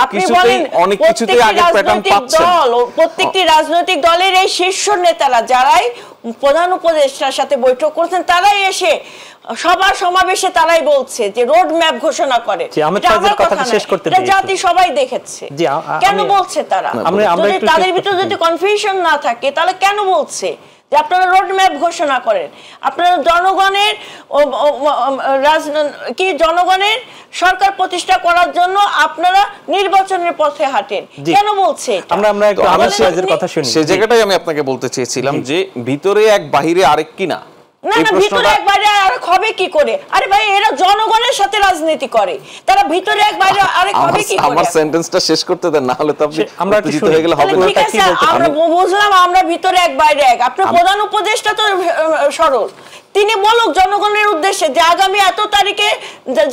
কিছুতেই আগে প্যাটার্ন পাচ্ছেন। প্রত্যেকটি রাজনৈতিক দলের এই শীর্ষ নেতারা যারাই প্রধান উপদেষ্টার সাথে বৈঠক করছেন তারাই এসে সবার সমাবেশে তারাই বলছে যে রোড ম্যাপ ঘোষণা করে। এটা জাতি সবাই দেখেছে। কেন বলছে তারা? তাদের ভিতরে যদি কনফিউশন না থাকে তাহলে কেন বলছে যে আপনারা রোড ম্যাপ ঘোষণা করেন, আপনারা জনগণের সরকার প্রতিষ্ঠা করার জন্য আপনারা নির্বাচনের পথে হাঁটেন, কেন বলছে? সে জায়গাটাই আমি আপনাকে বলতে চেয়েছিলাম যে ভিতরে এক বাহিরে আরেক কিনা। না না, ভিতরে এক বাইরে আরেক হবে কি করে? আরে ভাই, এরা জনগণের সাথে রাজনীতি করে, তারা ভিতরে এক বাইরে আরেক হবে কি করে? আমার সেন্টেন্সটা শেষ করতে দেন, না হলে তো আপনি আমরা উত্তেজিত হয়ে গেলে হবে না। ঠিক আছে, আমরা বুঝলাম আমরা ভিতরে এক বাইরে এক। আপনার প্রধান উপদেষ্টা তো সরল, তিনি বলুক জনগণের উদ্দেশ্যে যে আগামী এত তারিখে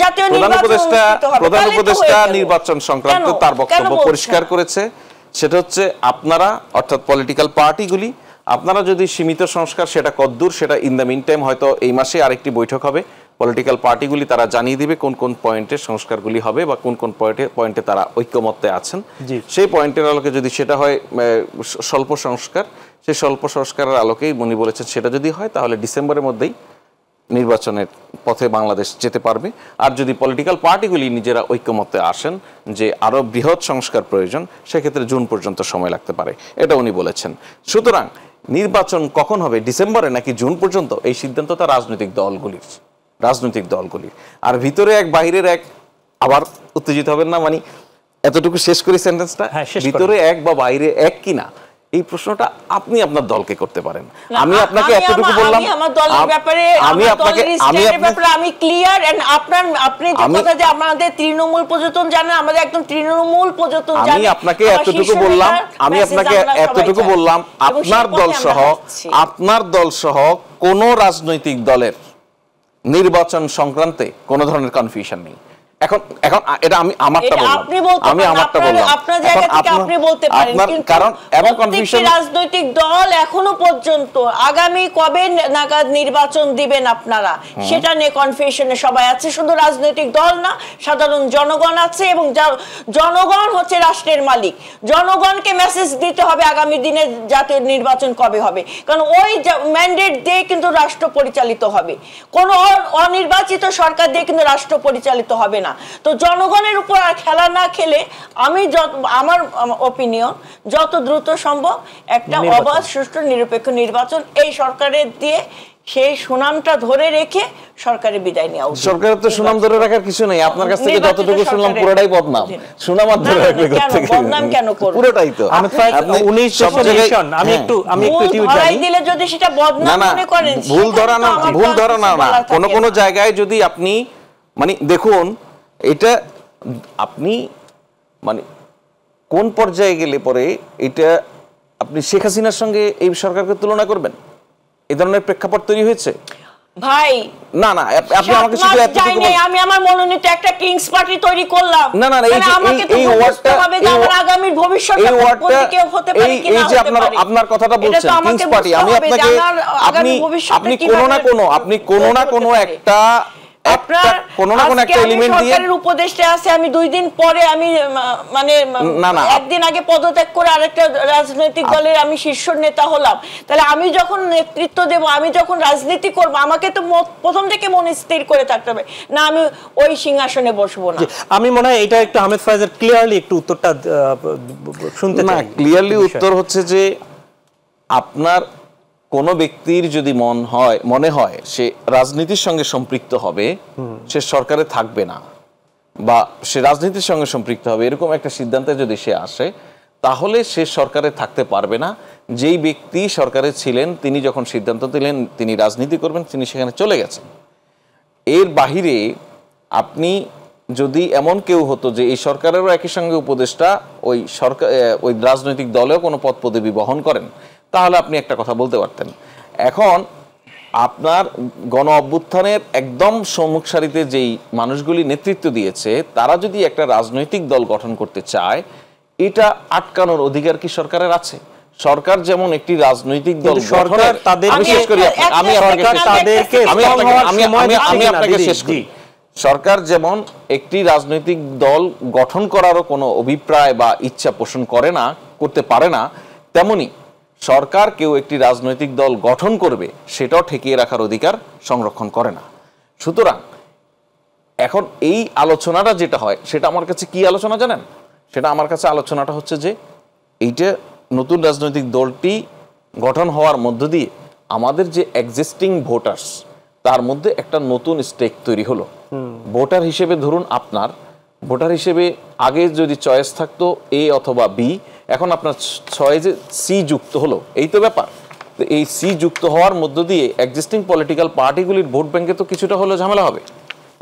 জাতীয় নির্বাচন অনুষ্ঠিত হবে। প্রধান উপদেষ্টা নির্বাচন সংক্রান্ত তার বক্তব্য পরিষ্কার করেছে, সেটা হচ্ছে আপনারা অর্থাৎ পলিটিক্যাল পার্টিগুলি আপনারা যদি সীমিত সংস্কার, সেটা কদ্দূর, সেটা ইন দ্য মিন টাইম হয়তো এই মাসে আরেকটি বৈঠক হবে, পলিটিক্যাল পার্টিগুলি তারা জানিয়ে দিবে কোন কোন পয়েন্টে সংস্কারগুলি হবে বা কোন কোন পয়েন্টে তারা ঐক্যমত্যে আছেন। সেই পয়েন্টের আলোকে যদি সেটা হয় স্বল্প সংস্কার, সেই স্বল্প সংস্কারের আলোকেই উনি বলেছেন সেটা যদি হয় তাহলে ডিসেম্বরের মধ্যেই নির্বাচনের পথে বাংলাদেশ যেতে পারবে। আর যদি পলিটিক্যাল পার্টিগুলি নিজেরা ঐক্যমত্যে আসেন যে আরো বৃহৎ সংস্কার প্রয়োজন, সেক্ষেত্রে জুন পর্যন্ত সময় লাগতে পারে, এটা উনি বলেছেন। সুতরাং নির্বাচন কখন হবে, ডিসেম্বরে নাকি জুন পর্যন্ত, এই সিদ্ধান্তটা রাজনৈতিক দলগুলির। আর ভিতরে এক বাইরের এক, আবার উত্তেজিত হবেন না, মানে এতটুকু শেষ করি সেন্টেন্সটা, ভিতরে এক বা বাইরে এক কিনা এই প্রশ্নটা আপনি আপনার দলকে করতে পারেন। আমি আপনাকে এতটুকু বললাম, আমি ক্লিয়ার। এন্ড আপনি যে কথা যে আমাদের তৃণমূল পর্যন্ত জানেন, আমাদের একদম তৃণমূল পর্যন্ত জানেন, আমি আপনাকে এতটুকু বললাম আপনার দল সহ কোন রাজনৈতিক দলের নির্বাচন সংক্রান্তে কোন ধরনের কনফিউশন নেই। এখন এটা আমি আমারটা বললাম, আপনার জায়গা থেকে আপনি বলতে পারেন, কিন্তু কারণ এবং কনফিউশন রাজনৈতিক দল এখনো পর্যন্ত আগামী কবে নাগাদ নির্বাচন দিবেন আপনারা সেটা নিয়ে কনফিউশনে সবাই আছে। শুধু রাজনৈতিক দল না, সাধারণ জনগণ আছে, এবং জনগণ হচ্ছে রাষ্ট্রের মালিক। জনগণকে মেসেজ দিতে হবে আগামী দিনে জাতীয় নির্বাচন কবে হবে, কারণ ওই ম্যান্ডেট দিয়ে কিন্তু রাষ্ট্র পরিচালিত হবে, কোন অনির্বাচিত সরকার দিয়ে কিন্তু রাষ্ট্র পরিচালিত হবে না। তো জনগণের উপর আর খেলা না খেলে আমার অপিনিয়ন যত দ্রুত সম্ভব একটা অবাধ, সুষ্ঠু, নিরপেক্ষ নির্বাচন এই সরকারের দিয়ে সেই সুনামটা ধরে রেখে সরকারের বিদায় নেওয়া উচিত। সরকারের তো সুনাম ধরে রাখার কিছু নেই, আপনার কাছ থেকে যতটুকু শুনলাম পুরোটাই বদনাম। সুনাম আর ধরে রাখবে কোথা থেকে? বদনাম কেন করব? পুরোটাই তো আমি একটু জানি দিলে যদি সেটা বদনাম মনে করেন, ভুল ধরা না। কোন জায়গায় যদি আপনি মানে দেখুন, এটা আপনি মানে কোন পর্যায়ে গেলে পরে এটা আপনি শেখ হাসিনার সঙ্গে এই সরকারকে তুলনা করবেন? এই ধরনের প্রেক্ষাপট তৈরি হয়েছে ভাই। না না, আপনি আমাকে শুধু এতটুকু বলুন, আমি আমার মনোনীত একটা কিংস পার্টি তৈরি করলাম। না না, এই ওয়ার্ডটা আমার আগামী ভবিষ্যৎ হতে পারে কি না হতে পারে, আপনার কথাটা বলছেন কিংস পার্টি। আমি আপনাকে আপনি কোন না কোন একটা সরকারের উপদেষ্টা আছে, আমি 2 দিন পরে আমি মানে একদিন আগে পদত্যাগ করে আরেকটা রাজনৈতিক দলের আমি শীর্ষ নেতা হলাম, তাহলে আমি যখন নেতৃত্ব দেব, আমি যখন রাজনীতি করব, আমাকে তো প্রথম থেকে মনে স্থির করে থাকতে হবে না আমি ওই সিংহাসনে বসবো না। আমি মনে হয় এটা একটু আহমেদ ফয়েজের ক্লিয়ারলি একটু উত্তরটা শুনতে চাই। ক্লিয়ারলি উত্তর হচ্ছে যে আপনার কোন ব্যক্তির যদি মনে হয় সে রাজনীতির সঙ্গে সম্পৃক্ত হবে, সে সরকারে থাকবে না বা সে রাজনীতির সঙ্গে সম্পৃক্ত হবে, এরকম একটা সিদ্ধান্তে যদি সে আসে, তাহলে সে সরকারে থাকতে পারবে না। যেই ব্যক্তি সরকারে ছিলেন তিনি যখন সিদ্ধান্ত দিলেন তিনি রাজনীতি করবেন, তিনি সেখানে চলে গেছেন। এর বাহিরে আপনি যদি এমন কেউ হতো যে এই সরকারেরও একই সঙ্গে উপদেষ্টা ওই রাজনৈতিক দলেও কোনো পদ পদবি বহন করেন, তাহলে আপনি একটা কথা বলতে পারতেন। এখন আপনার গণ অভ্যুত্থানের একদম সম্মুখ সারিতে যেই মানুষগুলি নেতৃত্ব দিয়েছে, তারা যদি একটা রাজনৈতিক দল গঠন করতে চায়, এটা আটকানোর অধিকার কি সরকারের আছে? সরকার যেমন একটি রাজনৈতিক দল সরকার তাদের আমি আপনাকে শেষ করি, সরকার যেমন একটি রাজনৈতিক দল গঠন করারও কোনো অভিপ্রায় বা ইচ্ছা পোষণ করে না, করতে পারে না, তেমনি সরকার কেউ একটি রাজনৈতিক দল গঠন করবে সেটাও ঠেকিয়ে রাখার অধিকার সংরক্ষণ করে না। সুতরাং এখন এই আলোচনাটা যেটা হয় সেটা আমার কাছে কি আলোচনা জানেন? সেটা আমার কাছে আলোচনাটা হচ্ছে যে এইটা নতুন রাজনৈতিক দলটি গঠন হওয়ার মধ্য দিয়ে আমাদের যে এক্সিস্টিং ভোটার্স তার মধ্যে একটা নতুন স্টেক তৈরি হলো। ভোটার হিসেবে ধরুন আপনার ভোটার হিসেবে আগে যদি চয়েস থাকতো এ অথবা বি, এখন আপনার চয়েসে সি যুক্ত হলো, এই তো ব্যাপার। তো এই সি যুক্ত হওয়ার মধ্য দিয়ে এক্সিস্টিং পলিটিক্যাল পার্টিগুলির ভোট ব্যাংকে তো কিছুটা হলো ঝামেলা হবে,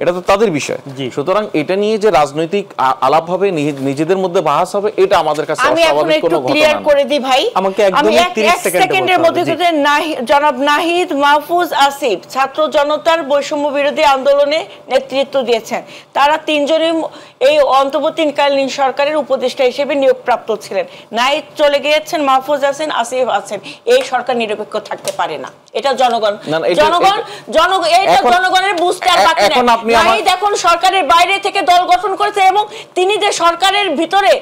এটা তো তাদের বিষয়। সুতরাং এটা নিয়ে যে রাজনৈতিক আলাপ হবে, নিজেদের মধ্যে বাহাস হবে, এটা আমাদের কাছে অস্বাভাবিক কোনো ঘটনা না। ক্লিয়ার করে দিই ভাই, আমাকে আমি 1 সেকেন্ডের মধ্যে জনাব নাহিদ মাহফুজ আসিফ ছাত্র জনতার বৈষম্য বিরোধী আন্দোলনে নেতৃত্ব দিয়েছেন। তারা তিনজনই এই অন্তর্বর্তীকালীন সরকারের উপদেষ্টা হিসেবে নিয়োগপ্রাপ্ত ছিলেন। নাহিদ চলে গিয়েছেন, মাহফুজ আছেন, আসিফ আছেন। এই সরকার নিরপেক্ষ থাকতে পারে না, এটা জনগণের বুঝতে আর বাকি নাই। নাহিদ এখন সরকারের বাইরে থেকে দল গঠন করেছে এবং তিনি যে সরকারের ভিতরে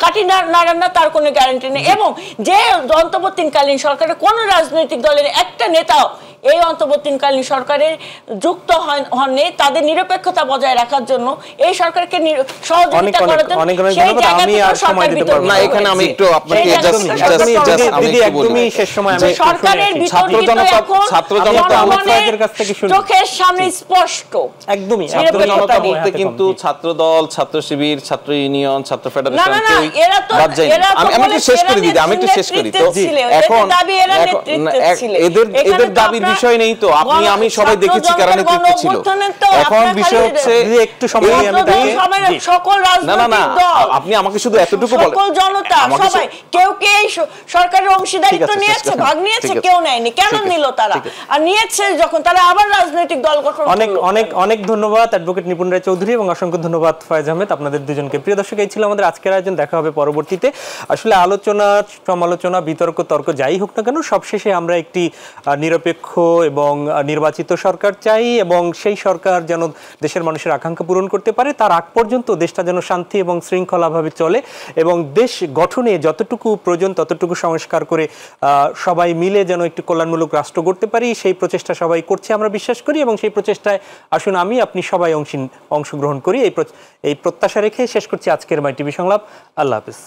কাটি নাড়ান না তার কোনো গ্যারান্টি নেই। এবং যে অন্তর্বর্তীকালীন সরকারের কোন রাজনৈতিক দলের একটা নেতাও এই অন্তর্বর্তীকালীন সরকারের যুক্ত হননি, তাদের নিরপেক্ষতা বজায় রাখার জন্য এই সরকারকে সহযোগিতা করার জন্য সেই জায়গা থেকে সরকার বিতর্ক না। এখানে আমি একটু আপনাকে সরকারের বিতর্কিত এখন ছাত্র জনতা আমাদের কাছ থেকে শুনি, চোখের সামনে স্পষ্ট। একদমই ছাত্র জনতা বলতে কিন্তু ছাত্র দল, ছাত্র শিবির, ছাত্র ইউনিয়ন, ছাত্র ফেডারেশন, আমি একটু শেষ করে দিই, আমি একটু শেষ করি। তো এখন এদের দাবির বিষয় নেই তো, আপনি আমি সবাই দেখেছি কারণ নেতৃত্ব ছিল। এখন বিষয় হচ্ছে একটু সময় সকল রাজনৈতিক দল, আপনি আমাকে শুধু এতটুকু বলেন, সকল জনতা সবাই কেউ কে এই সরকারের অংশীদারিত্ব নিয়েছে, ভাগ নিয়েছে, কেউ নেয়নি। কেন নিল তারা? আর নিয়েছে যখন তারা আবার রাজনৈতিক দল গঠন। অনেক অনেক অনেক ধন্যবাদ অ্যাডভোকেট নিপুণ রায় চৌধুরী এবং অসংখ্য ধন্যবাদ ফয়েজ আহমেদ, আপনাদের দুজনকে। প্রিয় দর্শক, এই ছিল আমাদের আজকের আয়োজন। দেখা হবে পরবর্তীতে। আসলে আলোচনা, সমালোচনা, বিতর্ক, তর্ক যাই হোক না কেন, সবশেষে আমরা একটি নিরপেক্ষ এবং নির্বাচিত সরকার চাই এবং সেই সরকার যেন দেশের মানুষের আকাঙ্ক্ষা পূরণ করতে পারে। তার আগ পর্যন্ত দেশটা যেন শান্তি এবং শৃঙ্খলাভাবে চলে এবং দেশ গঠনে যতটুকু প্রয়োজন ততটুকু সংস্কার করে সবাই মিলে যেন একটি কল্যাণমূলক রাষ্ট্র গড়তে পারি, সেই প্রচেষ্টা সবাই করছে আমরা বিশ্বাস করি এবং সেই প্রচেষ্টায় আসুন আপনি সবাই অংশগ্রহণ করি, এই প্রত্যাশা রেখে শেষ করছি আজকের মাই টিভি সংলাপ। আল্লাহ হাফেজ।